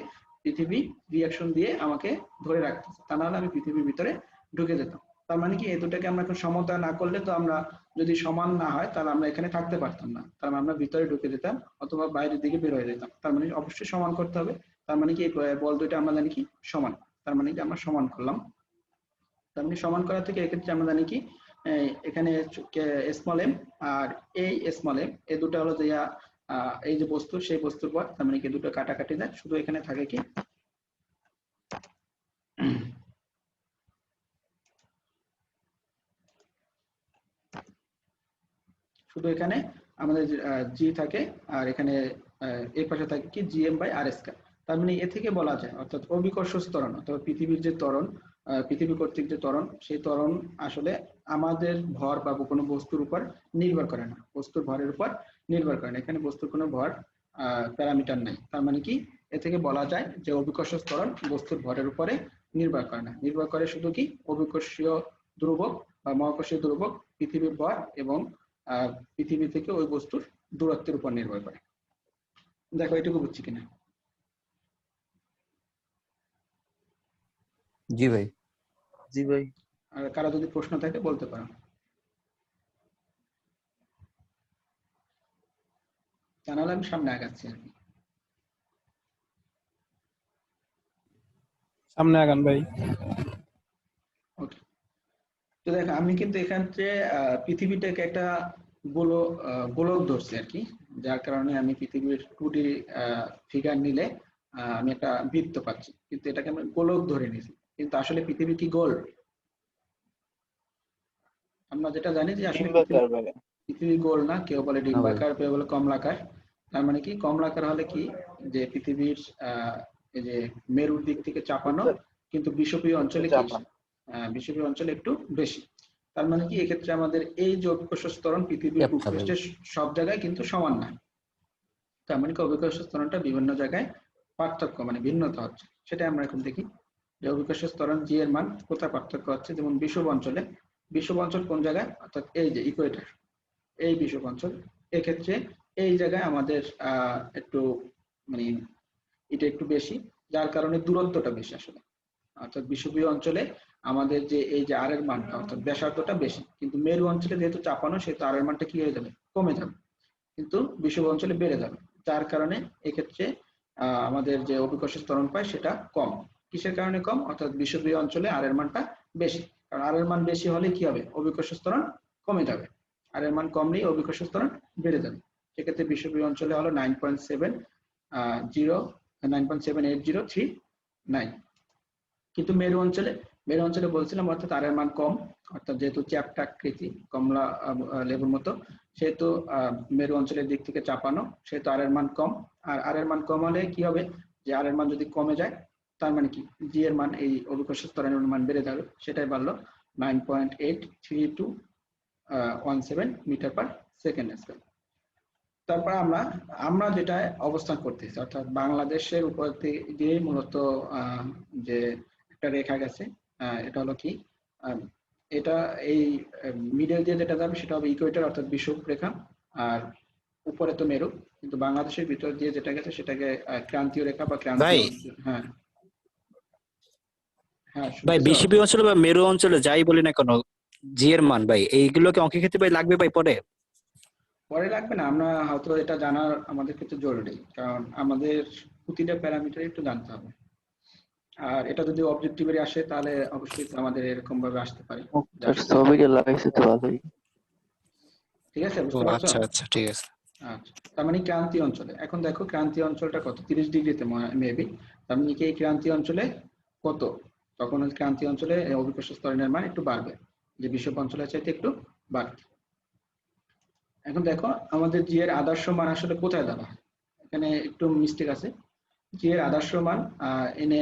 পৃথিবী রিঅ্যাকশন দিয়ে আমাকে ধরে রাখতেছে, তা নাহলে আমি পৃথিবীর ভিতরে ঢুকে যেতাম। তার মানে কি এই দুটাকে আমরা এখন সমতা না করলে তো আমরা যদি সমান না হয় তাহলে আমরা এখানে থাকতে পারতাম না, তার মানে আমরা ভিতরে ঢুকে যেতাম অথবা বাইরের দিকে বের হয়ে যেতাম। তার মানে অবশ্যই সমান করতে হবে। তার মানে কি বল দুইটা আমরা জানি কি সমান, তার মানে কি আমরা সমান করলাম। তার মানে সমান করা থেকে এক্ষেত্রে আমরা জানি কি এখানে স্মল এম আর এই স্মল এম এই দুটো হলো যে এই যে বস্তু সেই বস্তুর পর, তার মানে কি দুটো কাটাকাটি যায়, শুধু এখানে থাকে কি শুধু এখানে আমাদের জি থাকে আর এখানে এই পাশে থাকে কি জিএম বাই আর স্কয়ার। তার মানে এ থেকে বলা যায় অর্থাৎ অভিকর্ষ ত্বরণ অথবা পৃথিবীর যে ত্বরণ, পৃথিবী কর্তৃক যে ত্বরণ, সেই ত্বরণ আসলে আমাদের ভর বা কোনো বস্তুর উপর নির্ভর করে না, বস্তুর ভরের উপর নির্ভর করে না, এখানে বস্তুর কোনো ভর প্যারামিটার নাই। তার মানে কি এ থেকে বলা যায় যে অভিকর্ষ ত্বরণ বস্তুর ভরের উপরে নির্ভর করে না, নির্ভর করে শুধু কি অভিকর্ষীয় ধ্রুবক বা মহাকর্ষীয় ধ্রুবক পৃথিবীর ভর এবং পৃথিবী থেকে ওই বস্তুর দূরত্বের উপর নির্ভর করে। দেখো এটুকু বুঝছি কিনা। জি ভাই। জি ভাই। আর কারো যদি প্রশ্ন থাকে বলতে পারো। জানালে আমি সামনে আগাচ্ছি আর কি। সামনে আগান ভাই। ওকে, তো দেখো আমি কিন্তু এখান থেকে পৃথিবীটাকে একটা গোলক ধরছি আর কি, যার কারণে আমি পৃথিবীর 2D ফিগার নিলে আমি একটা বৃত্ত পাচ্ছি, কিন্তু এটাকে আমি গোলক ধরে নিয়েছি। কিন্তু আসলে পৃথিবী কি গোল? আমরা যেটা জানি যে আসলে ডিম্বাকার ভাই। পৃথিবী গোল না, কেউ বলে না ভাই। ডিম্বাকার, কেউ বলে কমলাকার। তার মানে কি কমলাকার হলে কি, যে পৃথিবীর এই যে মেরুর দিক থেকে চাপানো, কিন্তু বিষুবীয় অঞ্চলে কি বিষুবীয় অঞ্চলে একটু বেশি। তার মানে কি এক্ষেত্রে আমাদের এই যে অভিকর্ষ ত্বরণ পৃথিবীর ক্যাপটা ভাই। ভূপৃষ্ঠের সব জায়গায় কিন্তু সমান না। তার মানে কি অভিকর্ষ ত্বরণটা বিভিন্ন জায়গায় পার্থক্য মানে ভিন্নতা হচ্ছে। সেটা আমরা এখন দেখি যে অভিকর্ষ ত্বরণ জি এর মান কোথায় পার্থক্য হচ্ছে। যেমন বিষুব অঞ্চলে, বিষুব অঞ্চল কোন জায়গায়, অর্থাৎ এই যে ইকুয়েটর, এই বিষুব অঞ্চল, এক্ষেত্রে এই জায়গায় আমাদের একটু মানে এটা একটু বেশি, যার কারণে দূরত্বটা বেশি আসলে। অর্থাৎ বিষুবীয় অঞ্চলে আমাদের যে এই যে আর এর মানটা অর্থাৎ ব্যাসার্ধটা বেশি, কিন্তু মেরু অঞ্চলে যেহেতু চাপানো সেহেতু আর এর মানটা কি হয়ে যাবে, কমে যাবে, কিন্তু বিষুব অঞ্চলে বেড়ে যাবে। যার কারণে এক্ষেত্রে আমাদের যে অভিকর্ষ ত্বরণ পায় সেটা কম। কিসের কারণে কম? অর্থাৎ বিষুবীয় অঞ্চলে আর এর মানটা বেশি, কারণ আর এর মান বেশি হলে কি হবে, অভিকর্ষ ত্বরণ কমে যাবে। আর এর মান কমলেই অভিকর্ষ ত্বরণ বেড়ে যাবে। সেক্ষেত্রে বিষুবীয় অঞ্চলে হলো 9.78039, কিন্তু মেরু অঞ্চলে বলছিলাম অর্থাৎ আর এর মান কম, অর্থাৎ যেহেতু চ্যাপ্টা আকৃতি কমলা লেবুর মতো, সেহেতু মেরু অঞ্চলের দিক থেকে চাপানো, সেহেতু আর এর মান কম। আর আর এর মান কম হলে কি হবে, যে আর এর মান যদি কমে যায় তার মানে কি জি এর মান, এই অভিকর্ষ ত্বরণের মান বেড়ে যাবে, সেটাই বাড়লো 9.83217 মিটার পার সেকেন্ড স্কয়ার। তারপর আমরা যেটা অবস্থান করতেছি, অর্থাৎ বাংলাদেশের উপর দিয়ে মূলত যে একটা রেখা গেছে, এটা হলো কি, এটা এই মিডল দিয়ে যেটা যাবে সেটা হবে ইকুয়েটর অর্থাৎ বিষুব রেখা, আর উপরে তো মেরু, কিন্তু বাংলাদেশের ভিতর দিয়ে যেটা গেছে সেটাকে ক্রান্তীয় রেখা বা ক্রান্তীয়। ভাই। হ্যাঁ হ্যাঁ ভাই শুনতেছো? বিষুবীয় অঞ্চলে বা মেরু অঞ্চলে যাই বলি না কেন, জি এর মান ভাই এইগুলোকে অঙ্কের ক্ষেত্রে ভাই লাগবে ভাই পরে? পরে লাগবে না, আমরা হয়তো এটা জানার আমাদের ক্ষেত্রে জরুরি, কারণ আমাদের প্রতিটা প্যারামিটার একটু জানতে হবে। আর এটা যদি অবজেক্টিভে আসে তাহলে অবশ্যই তো আমাদের এরকম ভাবে আসতে পারে। মুক্তার ছবিটা লাগাইছে তো ভালোই। ঠিক আছে, ও বুঝতে পারছো? আচ্ছা আচ্ছা ঠিক আছে। আচ্ছা, তার মানে ক্রান্তীয় অঞ্চলে, এখন দেখো ক্রান্তীয় অঞ্চলটা কত, 30 ডিগ্রিতে মেবি। তার মানে কি এই ক্রান্তীয় অঞ্চলে কত, তখন ওই ক্রান্তীয় অঞ্চলে অভিকর্ষ ত্বরণের মান একটু বাড়বে, যে বিষুব অঞ্চলের চাইতে একটু বাড়বে। এখন দেখো আমাদের জি এর আদর্শ মান আসলে কোথায় দেওয়া হয়, এখানে একটু মিস্টেক আছে। জি এর আদর্শ মান এনে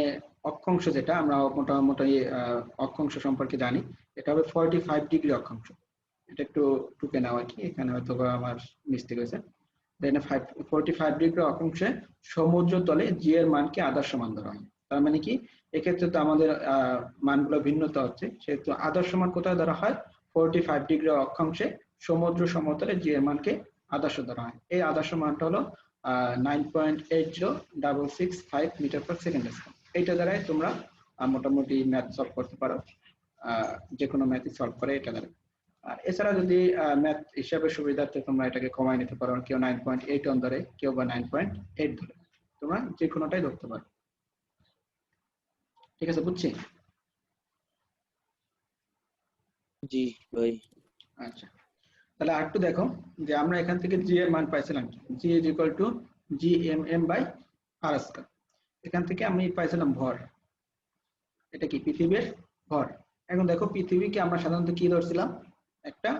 অক্ষাংশ, যেটা আমরা মোটামুটি অক্ষাংশ সম্পর্কে জানি, এটা হবে 45 ডিগ্রি অক্ষাংশ। এটা একটু টুকে নাও আর কি, এখানে হয়তো আমার মিস্টেক হয়েছে। দেন 45 ডিগ্রি অক্ষাংশে সমুদ্র তলে জি এর মানকে আদর্শ মান ধরা হয়। তার মানে কি এক্ষেত্রে তো আমাদের মানগুলো ভিন্নতা হচ্ছে, সেহেতু আদর্শ মান কোথায় ধরা হয়, 45 ডিগ্রি অক্ষাংশে সমুদ্র সমতলে জি এর মানকে আদর্শ ধরা হয়। এই আদর্শ মানটা হলো 9.80665 মিটার পার সেকেন্ড স্কয়ার। এইটা দ্বারাই তোমরা মোটামুটি ম্যাথ সলভ করতে পারো, যে কোনো ম্যাথই সলভ করে এটা দ্বারা। আর এছাড়া যদি ম্যাথ হিসাবে সুবিধার্থে তোমরা এটাকে কমায় নিতে পারো, কেউ 9.8 ধরে, কেউ বা 9.8 ধরে, তোমরা যে কোনোটাই ধরতে পারো। ঠিক আছে, বুঝছি? জি ভাই। আচ্ছা, তাহলে আরেকটু দেখো যে আমরা এখান থেকে জি এর মান পাইছিলাম, G is equal to G M M by R square. এখান থেকে আমি পাইছিলাম ভর, এটা কি পৃথিবীর ভর। এখন দেখো পৃথিবীকে আমরা সাধারণত কি ধরছিলাম, একটা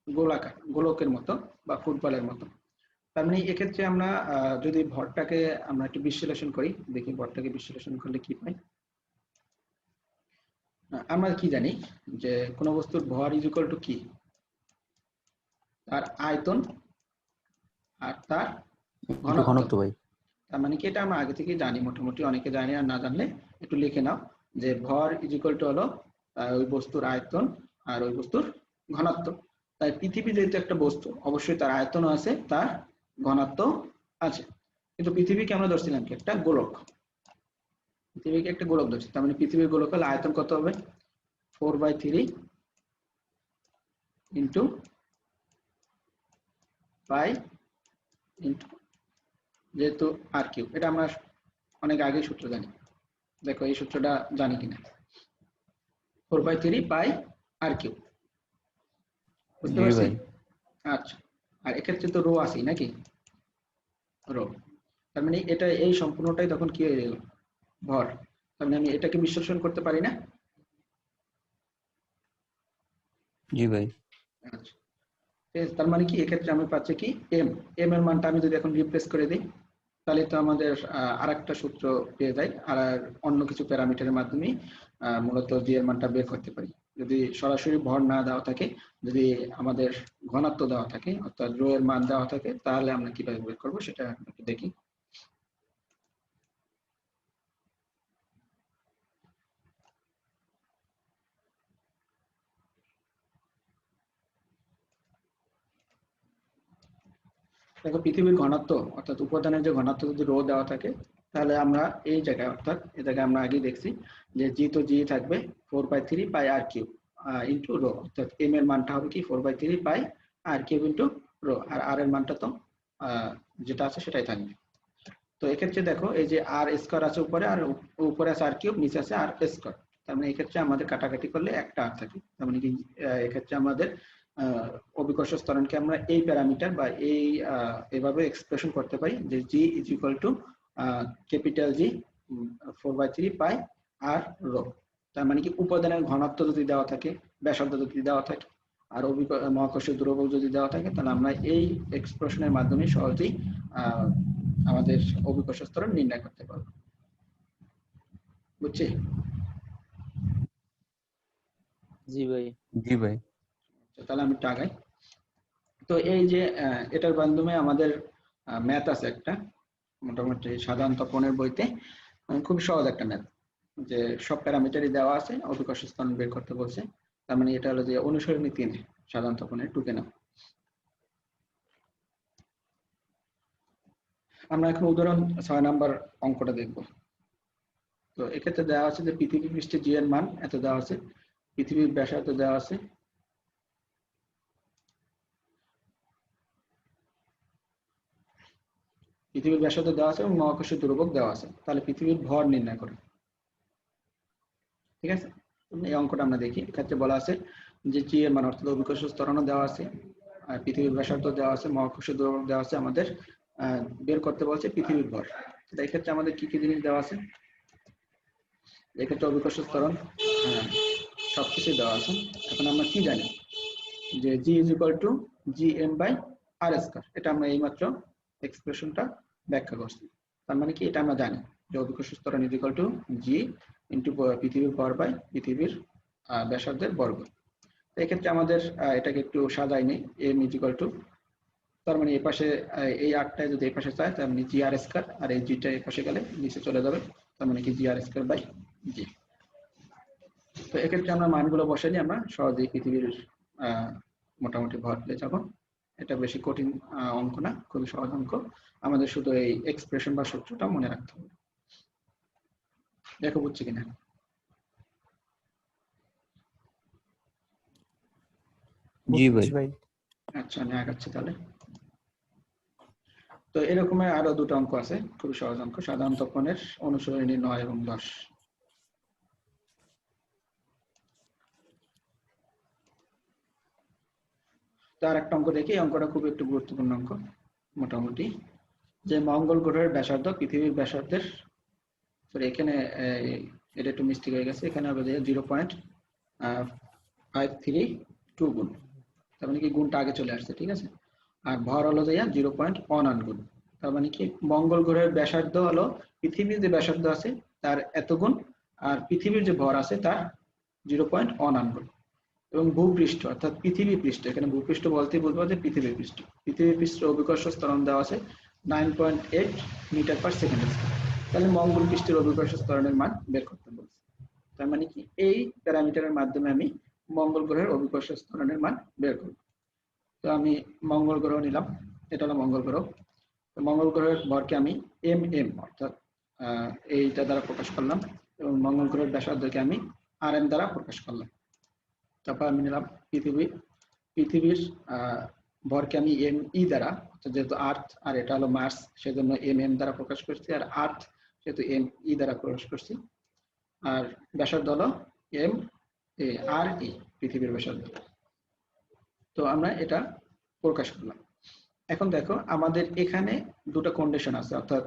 গোলাকার, গোলকের মতো বা ফুটবলের মতো। তার মানে এক্ষেত্রে আমরা যদি ভরটাকে আমরা একটু বিশ্লেষণ করি, দেখি ভরটাকে বিশ্লেষণ করলে কি পাই। আমরা কি জানি যে কোন বস্তুর ভর ইজ ইকুয়াল টু কি, তার আয়তন আর তার ঘনত্ব। ঘনত্ব ভাই। তার মানে কি এটা আমরা আগে থেকে জানি, মোটামুটি অনেকে জানি, আর না জানলে একটু লিখে নাও যে ভর ইজ ইকুয়াল টু হলো ওই বস্তুর আয়তন আর ওই বস্তুর ঘনত্ব। তাই পৃথিবী যেহেতু একটা বস্তু, অবশ্যই তার আয়তনও আছে, তার ঘনত্ব আছে। কিন্তু পৃথিবীকে আমরা ধরছিলাম কি একটা গোলক, পৃথিবীকে একটা গোলক ধরছি, তার মানে পৃথিবীর গোলক হলে আয়তন কত হবে? 4/3 ইন্টু পাই ইন্টু, যেহেতু আর কিউব, এটা আমরা অনেক আগে সূত্র জানি। দেখো এই সূত্রটা জানি কিনা, 4/3 পাই আর কিউব, বুঝতে জি পারছি? ভাই। আচ্ছা, আর এক্ষেত্রে তো রো আছে নাকি, রো, তার মানে এটা এই সম্পূর্ণটাই তখন কি হয়ে গেল? ভর। তার মানে আমি এটাকে বিশ্লেষণ করতে পারি না? জি ভাই। আচ্ছা, তার মানে কি এক্ষেত্রে আমি পাচ্ছি কি এম, এম এর মানটা আমি যদি এখন রিপ্লেস করে দিই, তাহলে তো আমাদের আরেকটা সূত্র পেয়ে যাই, আর অন্য কিছু প্যারামিটারের মাধ্যমে মূলত জি এর মানটা বের করতে পারি। যদি সরাসরি ভর না দেওয়া থাকে, যদি আমাদের ঘনত্ব দেওয়া থাকে, অর্থাৎ রো এর মান দেওয়া থাকে, তাহলে আমরা কিভাবে বের করবো সেটা একটু দেখি। দেখো পৃথিবীর ঘনত্ব, অর্থাৎ উপাদানের যে ঘনত্ব যদি রো দেওয়া থাকে, তাহলে আমরা এই জায়গায়, অর্থাৎ এই জায়গায় আমরা আগেই দেখছি যে জি তো জি থাকবে 4/3 পাই আর কিউব ইন্টু রো, অর্থাৎ এম এর মানটা হবে কি 4/3 পাই আর কিউব ইন্টু রো, আর আর এর মানটা তো যেটা আছে সেটাই থাকবে। তো এক্ষেত্রে দেখো এই যে আর স্কোয়ার আছে উপরে, আর উপরে আছে আর কিউব, নিচে আছে আর স্কোয়ার, তার মানে এক্ষেত্রে আমাদের কাটাকাটি করলে একটা আর থাকে। তার মানে কি এক্ষেত্রে আমাদের অভিকর্ষ ত্বরণকে আমরা এই প্যারামিটার বা এই এভাবে এক্সপ্রেশন করতে পারি যে G is equal to capital G 4/3 pi R rho. তার মানে কি উপাদানের ঘনত্ব যদি দেওয়া থাকে, ব্যাসার্ধ যদি দেওয়া থাকে, আর মহাকর্ষীয় দ্রবক যদি দেওয়া থাকে, তাহলে আমরা এই এক্সপ্রেশনের মাধ্যমে সহজেই আমাদের অভিকর্ষ ত্বরণ নির্ণয় করতে পারবো। বুঝছি? জি ভাই। জি ভাই। তাহলে আমি একটু আগাই। তো এই যে এটার মাধ্যমে আমাদের ম্যাথ আছে একটা, মোটামুটি সাধারণ তপনের বইতে খুব সহজ একটা ম্যাথ, যে সব প্যারামিটারই দেওয়া আছে, অভিকর্ষ ত্বরণ বের করতে বলছে। তার মানে এটা হলো যে অনুসরণী 3 সাধারণ তপনের টুকে নাও। আমরা এখন উদাহরণ 6 নাম্বার অঙ্কটা দেখব। তো এক্ষেত্রে দেওয়া আছে যে পৃথিবী পৃষ্ঠে জি এর মান এত দেওয়া আছে, পৃথিবীর ব্যাসার্ধ দেওয়া আছে, পৃথিবীর ব্যাসার্ধ দেওয়া আছে এবং মহাকর্ষীয় দ্রবক দেওয়া আছে। তাহলে পৃথিবীর ভর নির্ণয় করো। ঠিক আছে, এই অঙ্কটা আমরা দেখি। এক্ষেত্রে বলা আছে যে জি এর মান, অর্থাৎ অভিকর্ষ ত্বরণও দেওয়া আছে, আর পৃথিবীর ব্যাসার্ধ দেওয়া আছে, মহাকর্ষীয় দ্রবক দেওয়া আছে, আমাদের বের করতে বলছে পৃথিবীর ভর। এক্ষেত্রে আমাদের কি কি জিনিস দেওয়া আছে? এক্ষেত্রে অভিকর্ষ ত্বরণ সবকিছু দেওয়া আছে। এখন আমরা কি জানি যে G is equal to G M by R square, এটা আমরা এইমাত্র এক্সপ্রেশনটা ব্যাখ্যা করছি। তার মানে কি এটা আমরা জানি যে অভিকর্ষ ত্বরণ is equal to G into পৃথিবীর ভর বাই পৃথিবীর ব্যাসার্ধের বর্গ। তো এক্ষেত্রে আমাদের এটাকে একটু সাজাই নেই, এম ইজ ইকুয়াল টু, তার মানে এই পাশে এই আরটায় যদি এই পাশে চায়, তার মানে জি আর স্কয়ার, আর এই জিটা এই পাশে গেলে নিচে চলে যাবে, তার মানে কি জি আর স্কয়ার বাই জি। তো এক্ষেত্রে আমরা মানগুলো বসাইলে আমরা সহজেই পৃথিবীর মোটামুটি ভর পেয়ে যাব। এটা বেশি কঠিন অঙ্ক না, খুবই সহজ অঙ্ক। আমাদের শুধু এই এক্সপ্রেশন বা সূত্রটা মনে রাখতে হবে। দেখো বুঝছি কিনা? জি ভাই। আচ্ছা, আমি আগাচ্ছি তাহলে। তো এরকমের আরো দুটো অঙ্ক আছে, খুবই সহজ অঙ্ক, সাধারণ তপনের অনুসরণী 9 এবং 10। তার একটা অঙ্ক দেখি, অঙ্কটা খুব একটু গুরুত্বপূর্ণ অঙ্ক মোটামুটি, যে মঙ্গল গ্রহের ব্যাসার্ধ পৃথিবীর ব্যাসার্ধের, সরি এখানে এটা একটু মিস্টেক হয়ে গেছে, এখানে হবে যে 0.532 গুণ, তার মানে কি গুণটা আগে চলে আসছে, ঠিক আছে। আর ভর হলো যে 0.1 গুণ, তার মানে কি মঙ্গল গ্রহের ব্যাসার্ধ হলো পৃথিবীর যে ব্যাসার্ধ আছে তার এত গুণ, আর পৃথিবীর যে ভর আছে তার 0.1 গুণ। এবং ভূপৃষ্ঠ অর্থাৎ পৃথিবী পৃষ্ঠ, এখানে ভূপৃষ্ঠ বলতে বলবো যে পৃথিবী পৃষ্ঠ, পৃথিবী পৃষ্ঠের অভিকর্ষ ত্বরণ দেওয়া আছে 9.8 মিটার পার সেকেন্ড স্কয়ার। তাহলে মঙ্গল পৃষ্ঠের অভিকর্ষ ত্বরণের মান বের করতে বলছে। তার মানে কি এই প্যারামিটারের মাধ্যমে আমি মঙ্গল গ্রহের অভিকর্ষ ত্বরণের মান বের করব। তো আমি মঙ্গল গ্রহ নিলাম, এটা হলো মঙ্গল গ্রহ। তো মঙ্গল গ্রহের ভরকে আমি অর্থাৎ এইটা দ্বারা প্রকাশ করলাম, এবং মঙ্গল গ্রহের ব্যাসার্ধকে আমি RM দ্বারা প্রকাশ করলাম। তারপর আমি নিলাম পৃথিবীর ভরকে আমি ME দ্বারা, যেহেতু আর্থ আর এটা হলো মার্স সেজন্য MM দ্বারা প্রকাশ করছি, আর আর্থ যেহেতু ME দ্বারা প্রকাশ করছি। আর ব্যাসার্ধ হলো MRE, পৃথিবীর ব্যাসার্ধ। তো আমরা এটা প্রকাশ করলাম। এখন দেখো আমাদের এখানে দুটো কন্ডিশন আছে, অর্থাৎ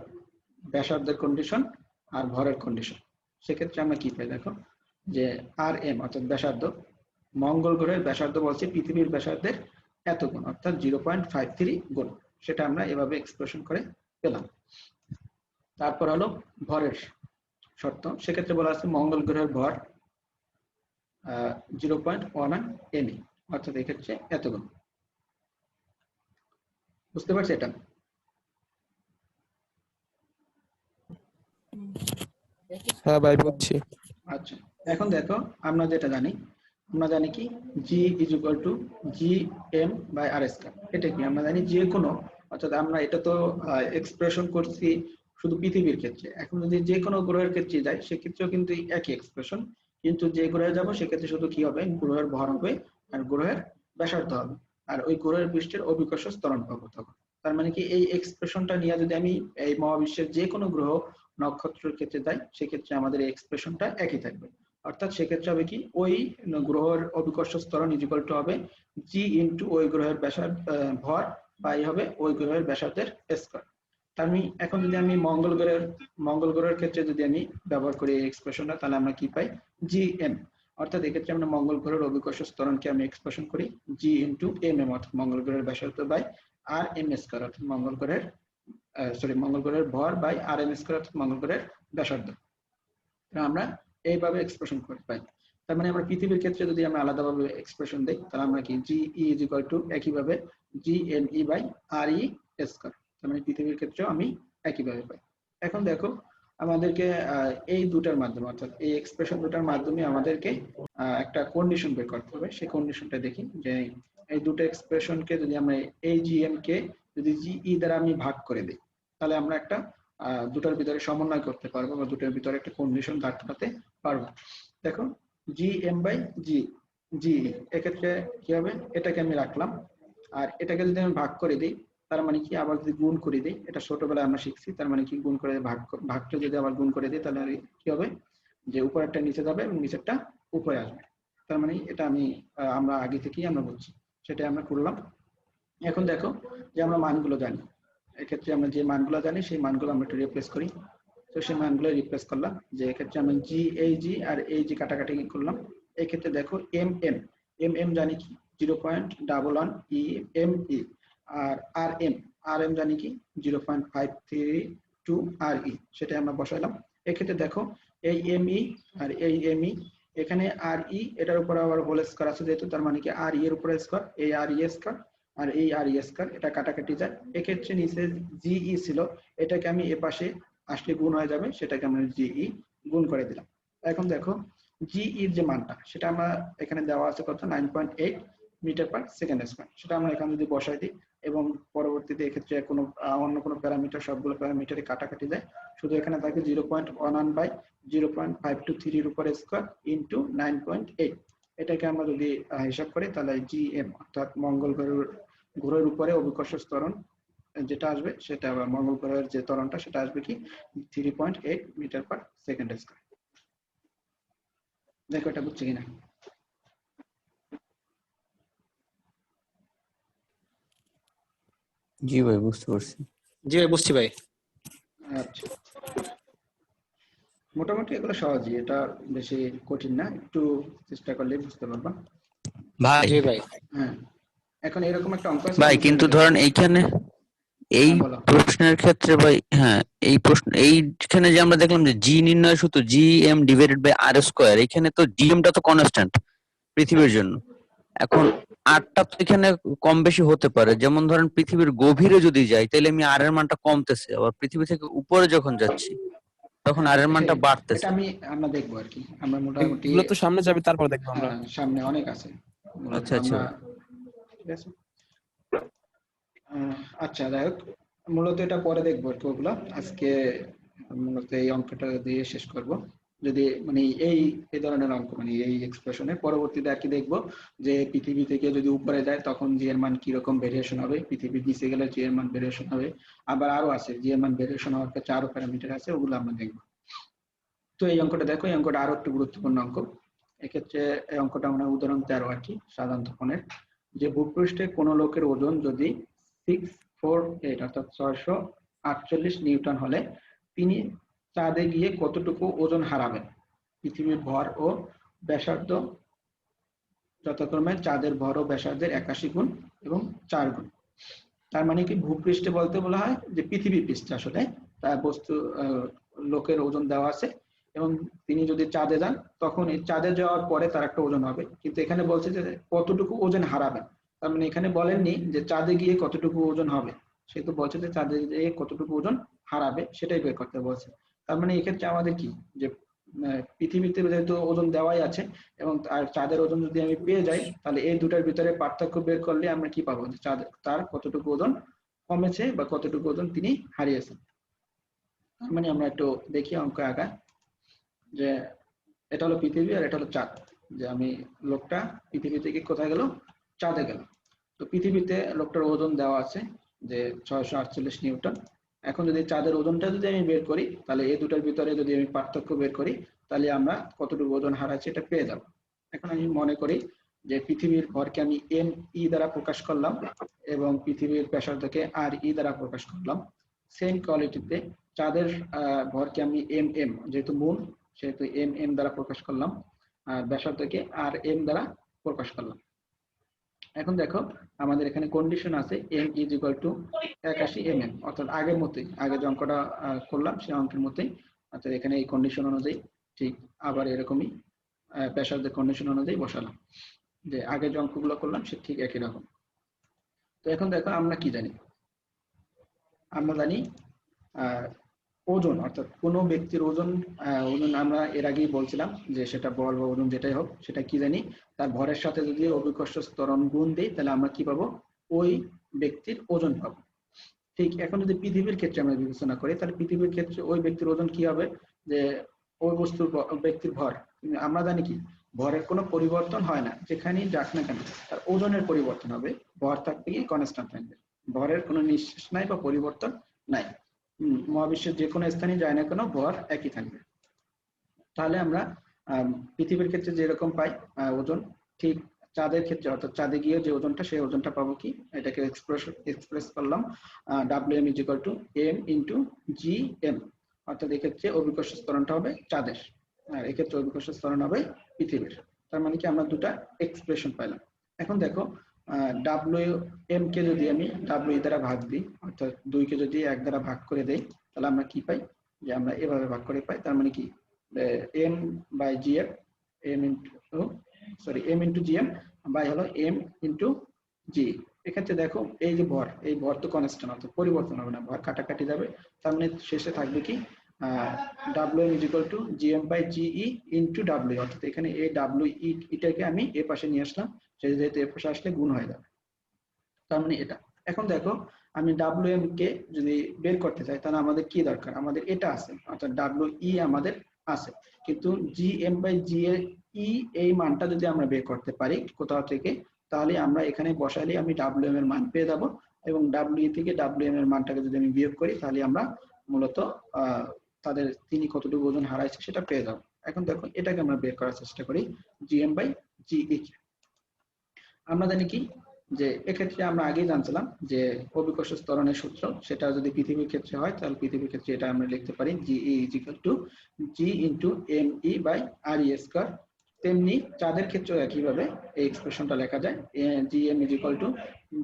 ব্যাসার্ধের কন্ডিশন আর ভরের কন্ডিশন। সেক্ষেত্রে আমরা কি পাই দেখো, যে RM অর্থাৎ ব্যাসার্ধ, মঙ্গল গ্রহের ব্যাসার্ধ বলছে পৃথিবীর ব্যাসার্ধের এত গুণ, অর্থাৎ 0.53 গুণ। সেটা আমরা এভাবে এক্সপ্রেশন করে পেলাম। তারপর হলো ভরের শর্ত, সেক্ষেত্রে বলা আছে মঙ্গল গ্রহের ভর 0.11 ME, অর্থাৎ এক্ষেত্রে এত গুণ। বুঝতে পারছি এটা? হ্যাঁ ভাই বুঝছি। আচ্ছা, এখন দেখো আমরা যেটা জানি, আমরা জানি কি G is equal to GM/R²। এটা কি আমরা জানি যে কোনো, অর্থাৎ আমরা এটা তো এক্সপ্রেশন করছি শুধু পৃথিবীর ক্ষেত্রে। এখন যদি যে কোনো গ্রহের ক্ষেত্রে যাই সেক্ষেত্রেও কিন্তু একই এক্সপ্রেশন, কিন্তু যে গ্রহে যাব সেক্ষেত্রে শুধু কি হবে, গ্রহের ভর হবে আর গ্রহের ব্যাসার্ধ হবে, আর ওই গ্রহের পৃষ্ঠের অভিকর্ষ ত্বরণ পাবো তখন। তার মানে কি এই এক্সপ্রেশনটা নিয়ে যদি আমি এই মহাবিশ্বের যে কোনো গ্রহ নক্ষত্রের ক্ষেত্রে যাই সেক্ষেত্রে আমাদের এই এক্সপ্রেশনটা একই থাকবে। অর্থাৎ সেক্ষেত্রে হবে কি, ওই গ্রহের অভিকর্ষ ত্বরণ ইকুয়াল টু হবে G ইনটু ওই গ্রহের ব্যাসার্ধ ভর বাই হবে ওই গ্রহের ব্যাসার্ধের স্কয়ার। আমি এখন যদি আমি মঙ্গল গ্রহের ক্ষেত্রে যদি আমি ব্যবহার করি এই এক্সপ্রেশনটা, তাহলে আমরা কি পাই GM, অর্থাৎ এক্ষেত্রে আমরা মঙ্গল গ্রহের অভিকর্ষ ত্বরণকে আমি এক্সপ্রেশন করি G ইনটু MM, অর্থাৎ মঙ্গল গ্রহের ব্যাসার্ধ বাই RM স্কয়ার, অর্থাৎ মঙ্গল গ্রহের ভর বাই RM স্কয়ার, অর্থাৎ মঙ্গল গ্রহের ব্যাসার্ধ। আমরা এইভাবে এক্সপ্রেশন করে পাই। তার মানে আমরা পৃথিবীর ক্ষেত্রে যদি আমরা আলাদাভাবে এক্সপ্রেশন দেই, তাহলে আমরা কি GE ইজ ইকুয়াল টু একইভাবে GME/RE স্কয়ার। তার মানে পৃথিবীর ক্ষেত্রেও আমি একইভাবে পাই। এখন দেখো আমাদেরকে এই দুটার মাধ্যমে, অর্থাৎ এই এক্সপ্রেশন দুটার মাধ্যমে আমাদেরকে একটা কন্ডিশন বের করতে হবে। সেই কন্ডিশনটা দেখি, যে এই দুটো এক্সপ্রেশনকে যদি আমরা এই GM কে যদি GE দ্বারা আমি ভাগ করে দিই, তাহলে আমরা একটা দুটার ভিতরে সমন্বয় করতে পারবো বা দুটার ভিতরে একটা কন্ডিশন দাঁড় করাতে পারবো। দেখো GE এক্ষেত্রে কি হবে, এটাকে আমি রাখলাম, আর এটাকে যদি আমি ভাগ করে দিই, তার মানে কি আবার যদি গুণ করে দিই, এটা ছোটবেলায় আমরা শিখছি, তার মানে কি গুণ করে ভাগটা যদি আবার গুণ করে দিই, তাহলে কি হবে, যে উপরেরটা নিচে যাবে এবং নিচেরটা উপরে আসবে। তার মানে এটা আমরা আগে থেকেই আমরা বুঝছি, সেটাই আমরা করলাম। এখন দেখো যে আমরা মানগুলো জানি, এক্ষেত্রে আমরা যে মানগুলো জানি সেই মানগুলো আমরা একটু রিপ্লেস করি। তো সেই মানগুলো রিপ্লেস করলাম, যে এক্ষেত্রে আমরা G আর এই কাটাকাটি করলাম। এই ক্ষেত্রে দেখো MM জানি কি 0.11 ME, আর RM জানি কি 0.532 RE, সেটাই আমরা বসাইলাম। এক্ষেত্রে দেখো এই ME আর এই ME, এখানে RE এটার উপর আবার হোল স্কয়ার আছে যেহেতু, তার মানে কি RE এর উপরে স্কয়ার, এই RE স্কয়ার আর এই RE স্কয়ার, এটা কাটাকাটি যায়। এক্ষেত্রে নিচে GE ছিল, এটাকে আমি এ পাশে আসলে গুণ হয়ে যাবে, সেটাকে আমরা GE গুণ করে দিলাম। এখন দেখো GE এর যে মানটা, সেটা আমরা এখানে দেওয়া আছে কত, 9.8 মিটার/সেকেন্ড স্কয়ার। সেটা আমরা এখানে যদি বসাই দিই, এবং পরবর্তীতে এক্ষেত্রে কোনো অন্য কোনো প্যারামিটার, সবগুলো প্যারামিটারে কাটাকাটি যায়, শুধু এখানে থাকে 0.11/0.523 এর উপরে স্কয়ার ইনটু 9.8। এটাকে আমরা যদি হিসাব করি, তাহলে GM অর্থাৎ মঙ্গল গ্রহের উপরে অভিকর্ষ ত্বরণ যেটা আসবে, সেটা আবার মঙ্গল গ্রহের যে ত্বরণটা সেটা আসবে কি 3.8 মিটার/সেকেন্ড স্কয়ার। দেখো এটা বুঝছি কিনা? জি ভাই, বুঝতে পারছি। জি ভাই বুঝছি ভাই। আচ্ছা, মোটামুটি এগুলো সহজই, এটা বেশি কঠিন না, একটু চেষ্টা করলে বুঝতে পারবা। ভাই জি ভাই। হ্যাঁ, এখন এরকম একটা অঙ্ক আছে ভাই, কিন্তু ধরেন এইখানে এই হ্যাঁ, বলো। প্রশ্নের ক্ষেত্রে ভাই, হ্যাঁ, এইখানে যে আমরা দেখলাম যে জি নির্ণয় সূত্র GM/R², এখানে তো GM-টা তো কনস্ট্যান্ট পৃথিবীর জন্য। এখন আরটা তো এখানে কম বেশি হতে পারে, যেমন ধরেন পৃথিবীর গভীরে যদি যাই, তাহলে আমি আর এর মানটা কমতেছে, আবার পৃথিবী থেকে উপরে যখন যাচ্ছি তখন আর এর মানটা বাড়তেছে। এটা আমরা দেখবো আর কি, আমরা মোটামুটি এগুলো তো সামনে যাবে, তারপর দেখবো আমরা। সামনে অনেক আছে। আচ্ছা আচ্ছা। ঠিক আছে, আচ্ছা, যাই হোক, মূলত এটা পরে দেখবো আর কি ওগুলা। আজকে মূলত এই অঙ্কটা দিয়ে শেষ করব। যদি মানে এই ধরনের অঙ্ক মানে এই এক্সপ্রেশনে পরবর্তীতে আর কি দেখবো যে পৃথিবী থেকে যদি উপরে যায় তখন জি এর মান কিরকম ভেরিয়েশন হবে, পৃথিবীর নিচে গেলে জি এর মান ভেরিয়েশন হবে, আবার আরো আছে জি এর মান ভেরিয়েশন হওয়ার ক্ষেত্রে আরো প্যারামিটার আছে, ওগুলো আমরা দেখবো। তো এই অঙ্কটা দেখো, এই অঙ্কটা আরো একটু গুরুত্বপূর্ণ অঙ্ক। এক্ষেত্রে এই অঙ্কটা আমরা উদাহরণ 13 আর কি সাধারণত ফোনের, যে ভূপৃষ্ঠে কোনো লোকের ওজন যদি 648 অর্থাৎ 648 নিউটন হলে তিনি চাঁদে গিয়ে কতটুকু ওজন হারাবেন। পৃথিবীর ভর ও ব্যাসার্ধ যথাক্রমে চাঁদের ভর ও ব্যাসার্ধের 81 গুণ এবং 4 গুণ। তার মানে কি, ভূপৃষ্ঠে বলতে বলা হয় যে পৃথিবী পৃষ্ঠে আসলে তার বস্তু লোকের ওজন দেওয়া আছে, এবং তিনি যদি চাঁদে যান তখন এই চাঁদে যাওয়ার পরে তার একটা ওজন হবে, কিন্তু এখানে বলছে যে কতটুকু ওজন হারাবেন। তার মানে এখানে বলেননি যে চাঁদে গিয়ে কতটুকু ওজন হবে, সে তো বলছে যে চাঁদে গিয়ে কতটুকু ওজন হারাবে সেটাই বের করতে বলছে। তার মানে এক্ষেত্রে আমাদের কি, যে পৃথিবীতে যেহেতু ওজন দেওয়াই আছে এবং আর চাঁদের ওজন যদি আমি পেয়ে যাই, তাহলে এই দুটার ভিতরে পার্থক্য বের করলে আমরা কি পাবো, যে চাঁদ তার কতটুকু ওজন কমেছে বা কতটুকু ওজন তিনি হারিয়েছেন। তার মানে আমরা একটু দেখি অঙ্ক আগায়, যে এটা হলো পৃথিবী আর এটা হলো চাঁদ, যে আমি লোকটা পৃথিবী থেকে কোথায় গেল, চাঁদে গেল। তো পৃথিবীতে লোকটার ওজন দেওয়া আছে যে 648 নিউটন। এখন যদি চাঁদের ওজনটা যদি আমি বের করি, তাহলে এই দুটার ভিতরে যদি আমি পার্থক্য বের করি, তাহলে আমরা কতটুকু ওজন হারাচ্ছি এটা পেয়ে যাব। এখন আমি মনে করি যে পৃথিবীর ভরকে আমি এম ই দ্বারা প্রকাশ করলাম এবং পৃথিবীর ব্যাসার্ধকে আর ই দ্বারা প্রকাশ করলাম। সেম কোয়ালিটিতে চাঁদের ভরকে আমি এম এম, যেহেতু মুন সেহেতু এম এম দ্বারা প্রকাশ করলাম, আর ব্যাসার্ধকে আর এম দ্বারা প্রকাশ করলাম। এখন দেখো আমাদের এখানে কন্ডিশন আছে M is equal to 81 mm, অর্থাৎ আগের মতোই, আগে যে অঙ্কটা করলাম সেই অঙ্কের মতোই, অর্থাৎ এখানে এই কন্ডিশন অনুযায়ী ঠিক আবার এরকমই ব্যাসার্ধের কন্ডিশন অনুযায়ী বসালাম, যে আগে যে অঙ্কগুলো করলাম সে ঠিক একই রকম। তো এখন দেখো আমরা কি জানি, আমরা জানি ওজন, অর্থাৎ কোনো ব্যক্তির ওজন, ওজন আমরা এর আগেই বলছিলাম যে সেটা বল বা ওজন যেটাই হোক, সেটা কি জানি, তার ভরের সাথে যদি অভিকর্ষ ত্বরণ গুণ দেই তাহলে আমরা কি পাবো, ওই ব্যক্তির ওজন পাবো। ঠিক এখন যদি পৃথিবীর ক্ষেত্রে আমরা বিবেচনা করি, তাহলে পৃথিবীর ক্ষেত্রে ওই ব্যক্তির ওজন কি হবে, যে ওই বস্তুর ব্যক্তির ভর, আমরা জানি কি ভরের কোনো পরিবর্তন হয় না, যেখানেই যাক না কেন তার ওজনের পরিবর্তন হবে, ভর থাকবে কি কনস্ট্যান্ট থাকবে, ভরের কোনো নিঃশেষ নাই বা পরিবর্তন নাই। মহাবিশ্বের যে কোনো স্থানে যায় না কেন ভর একই থাকবে। তাহলে আমরা পৃথিবীর ক্ষেত্রে যেরকম পাই ওজন, ঠিক চাঁদের ক্ষেত্রে অর্থাৎ চাঁদে গিয়ে যে ওজনটা সেই ওজনটা পাবো কি, এটাকে এক্সপ্রেস করলাম WM is equal two M into GM, অর্থাৎ এক্ষেত্রে অভিকর্ষ ত্বরণটা হবে চাঁদের আর এক্ষেত্রে অভিকর্ষ ত্বরণ হবে পৃথিবীর। তার মানে কি আমরা দুটা এক্সপ্রেশন পাইলাম। এখন দেখো WM কে যদি আমি W দ্বারা ভাগ দিই, অর্থাৎ 2 কে যদি 1 দ্বারা ভাগ করে দেই, তাহলে আমরা কি পাই, যে আমরা এভাবে ভাগ করে পাই। তার মানে কি M by GM, M into GM by হলো M ইন্টু G। এক্ষেত্রে দেখো এই যে ভর, এই ভর তো কনস্ট্যান্ট অর্থাৎ পরিবর্তন হবে না, ভর কাটাকাটি যাবে, তার মানে শেষে থাকবে কি WM is equal to GM by GE into W, অর্থাৎ এখানে এই WE এটাকে আমি এ পাশে নিয়ে আসলাম, যেহেতু এ পাশে আসলে গুণ হয়ে যাবে। তার মানে এটা। এখন দেখো আমি WM কে যদি বের করতে চাই তাহলে আমাদের কি দরকার, আমাদের এটা আছে, অর্থাৎ WE আমাদের আছে, কিন্তু GM বাই GE এই মানটা যদি আমরা বের করতে পারি কোথাও থেকে, তাহলে আমরা এখানে বসাইলে আমি WM এর মান পেয়ে যাব, এবং WE থেকে WM এর মানটাকে যদি আমি বিয়োগ করি তাহলে আমরা মূলত তাদের তিনি কতটুকু ওজন হারাইছে সেটা পেয়ে যাব। এখন দেখো এটাকে আমরা বের করার চেষ্টা করি, GM বাই GE। আমরা জানি কি, যে এক্ষেত্রে আমরা আগেই জানছিলাম যে অভিকর্ষ ত্বরণের সূত্র, সেটা যদি পৃথিবীর ক্ষেত্রে হয় তাহলে পৃথিবীর ক্ষেত্রে এটা আমরা লিখতে পারি GE is equal to G into ME by RE square. তেমনি চাঁদের ক্ষেত্রেও একইভাবে এই এক্সপ্রেশনটা লেখা যায় GM is equal to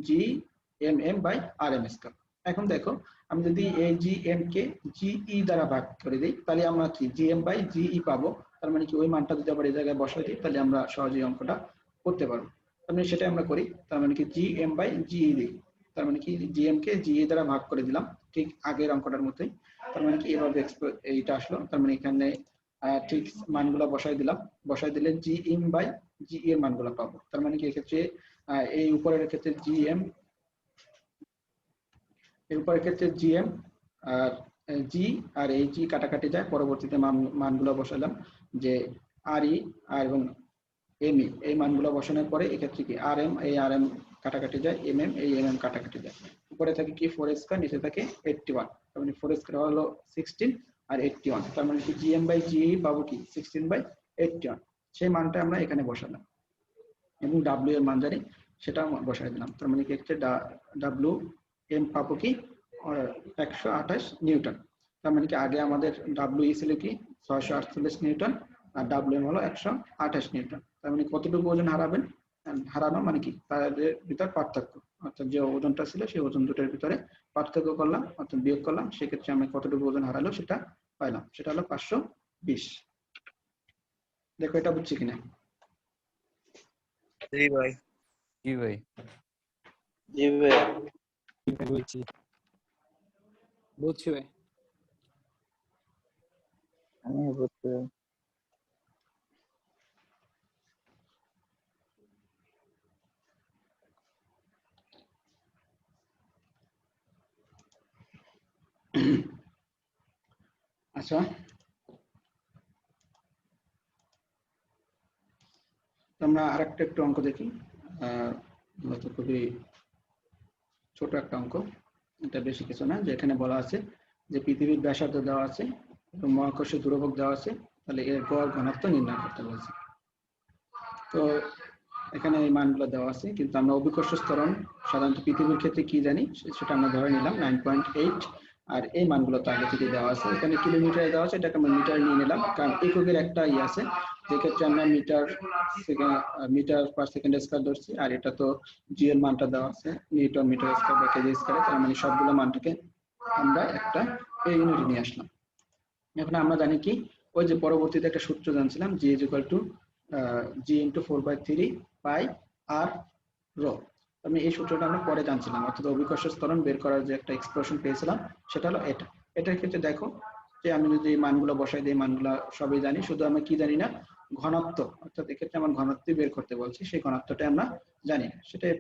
GMM by RM square. এখন দেখো আমি যদি এই GM কে GE দ্বারা ভাগ করে দিই তাহলে আমরা কি GM বাই GE পাবো। তার মানে কি ওই মানটা যদি আবার এই জায়গায় বসাই দিই তাহলে আমরা সহজেই অঙ্কটা করতে পারবো। তার মানে সেটা আমরা করি, তার মানে কি GM বাই GE দিই, তার মানে কি GM কে GE দ্বারা ভাগ করে দিলাম ঠিক আগের অঙ্কটার মতোই। তার মানে কি এভাবে এইটা আসলো, তার মানে এখানে ঠিক মানগুলো বসাই দিলাম, বসাই দিলে GM বাই GE এর মানগুলো পাবো। তার মানে কি এক্ষেত্রে এই উপরের ক্ষেত্রে GM এরপর ক্ষেত্রে জিএম আর জি আর এই জি কাটাকাটি যায়, পরবর্তীতে মানগুলো বসালাম যে আর ই আর এবং এম ই এই মানগুলো বসানোর পরে এক্ষেত্রে কি আর এম এই আর এম কাটাকাটি যায়, এম এম এই এম এম কাটাকাটি যায়, উপরে থাকে কি 4 স্কয়ার, নিচে থাকে 81, তার মানে 4 স্কয়ার হলো 16 আর 81, তার মানে কি জিএম বাই জি পাবো কি 16 বাই 81, সেই মানটা আমরা এখানে বসালাম এবং ডাব্লিউ এর মান জানি সেটা বসাই দিলাম, তার মানে কি হচ্ছে ডাব্লিউ এম পাবো কি 128 নিউটন, তার মানে কি আগে আমাদের ডাব্লিউ ছিল কি 648 নিউটন আর ডাব্লিউ এম হলো 128 নিউটন, তার মানে কতটুকু ওজন হারাবেন, হারানো মানে কি তাদের ভিতর পার্থক্য, অর্থাৎ যে ওজনটা ছিল সেই ওজন দুটোর ভিতরে পার্থক্য করলাম অর্থাৎ বিয়োগ করলাম, সেক্ষেত্রে আমরা কতটুকু ওজন হারালো সেটা পাইলাম, সেটা হলো 520। দেখো এটা বুঝছি কিনা? জি ভাই। কি ভাই? জি ভাই। বুঝছি ভাই। আমি বুঝতে আচ্ছা, আমরা আরেকটা একটু অঙ্ক দেখি, মূলত খুবই ছোট একটা অঙ্ক, এটা বেশি কিছু না, যে এখানে বলা আছে যে পৃথিবীর ব্যাসার্ধ দেওয়া আছে এবং মহাকর্ষীয় দূরভোগ দেওয়া আছে, তাহলে এর গড় ঘনত্ব নির্ণয় করতে বলছে। তো এখানে এই মানগুলো দেওয়া আছে, কিন্তু আমরা অভিকর্ষ ত্বরণ সাধারণত পৃথিবীর ক্ষেত্রে কি জানি সেটা আমরা ধরে নিলাম 9.8, আর এই মানগুলো তো আগে থেকে দেওয়া আছে, এখানে কিলোমিটারে দেওয়া আছে, এটাকে আমরা মিটার নিয়ে নিলাম, কারণ এককের একটা আছে, যে ক্ষেত্রে আমরা মিটার পার সেকেন্ড স্কয়ার ধরছি, আর এটা তো জি এর মানটা দেওয়া আছে নিউটন মিটার স্কয়ার বা কেজি স্কয়ারে, তার মানে সবগুলো মানটাকে আমরা একটা ইউনিটে নিয়ে আসলাম। এখন আমরা জানি কি ওই যে পরবর্তীতে একটা সূত্র জানছিলাম G is equal to G into 4/3 pi R rho, আমি এই সূত্রটা আমরা পরে জানছিলাম, অর্থাৎ অভিকর্ষ ত্বরণ বের করার যে একটা এক্সপ্রেশন পেয়েছিলাম সেটা হলো এটা। এটার ক্ষেত্রে দেখো যে আমি যদি এই মানগুলো বসাই দিই, মানগুলো সবই জানি, শুধু আমরা কি জানি না ঘনত্ব, অর্থাৎ এক্ষেত্রে আমার ঘনত্ব বের করতে বলছি, সেই ঘনত্বটা আমরা জানি না, সেটাই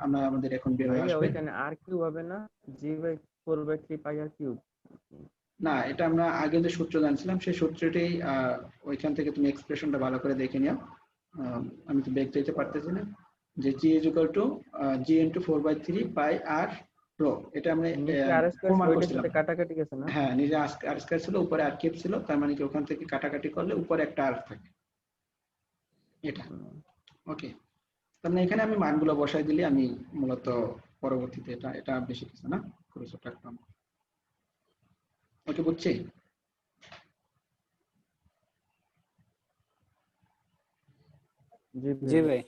আমরা আমাদের এখন বের হয়ে ভাইয়া আসবে। ওইখানে আর কিউব হবে না, g/4/3 পাই আর কিউব? না, এটা আমরা আগে যে সূত্র জানছিলাম সেই সূত্রটি ওইখান থেকে তুমি এক্সপ্রেশনটা ভালো করে দেখে নিও, আমি তো বেগ চাইতে পারতেছি না, যে G is equal to G into 4/3 pi R rho, এটা আমরা নিচে আর স্কয়ার প্রমাণ ওইটার করছিলাম। সাথে কাটাকাটি গেছে না? হ্যাঁ, নিজে আর স্কয়ার ছিল, উপরে আর কিউব ছিল, তার মানে কি ওখান থেকে কাটাকাটি করলে উপরে একটা আর থাকে, এটা ওকে। তার মানে এখানে আমি মানগুলো বসাই দিলে আমি মূলত পরবর্তীতে এটা বেশি কিছু না, খুবই ছোট একটা অঙ্ক। ওকে, বুঝছি? জি ভাই।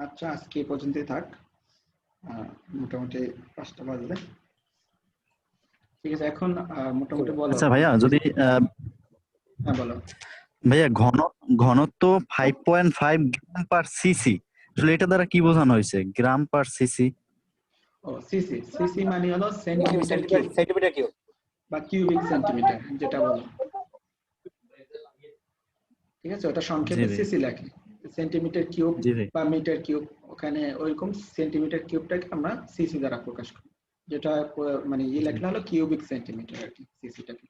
আচ্ছা, আজকে এই পর্যন্তই থাক, মোটামুটি 5টা বাজলে, ঠিক আছে। এখন মোটামুটি বলো। আচ্ছা ভাইয়া, যদি হ্যাঁ বলো। ভাইয়া ঘনত্ব 5.5 গ্রাম পার সিসি, আসলে এটা দ্বারা কি বোঝানো হয়েছে? গ্রাম পার সিসি? ও সিসি, সিসি মানে হলো সেন্টিমিটার কিউব সেন্টিমিটার কিউব বা কিউবিক সেন্টিমিটার যেটা বলো, ঠিক আছে, ওটা সংক্ষেপে জি ভাই। সিসি লেখে, সেন্টিমিটার কিউব জি ভাই। বা মিটার কিউব, ওখানে ওইরকম সেন্টিমিটার কিউবটাকে আমরা সিসি দ্বারা প্রকাশ করি, যেটা মানে লেখা হলো কিউবিক সেন্টিমিটার আর কি সিসিটাকে।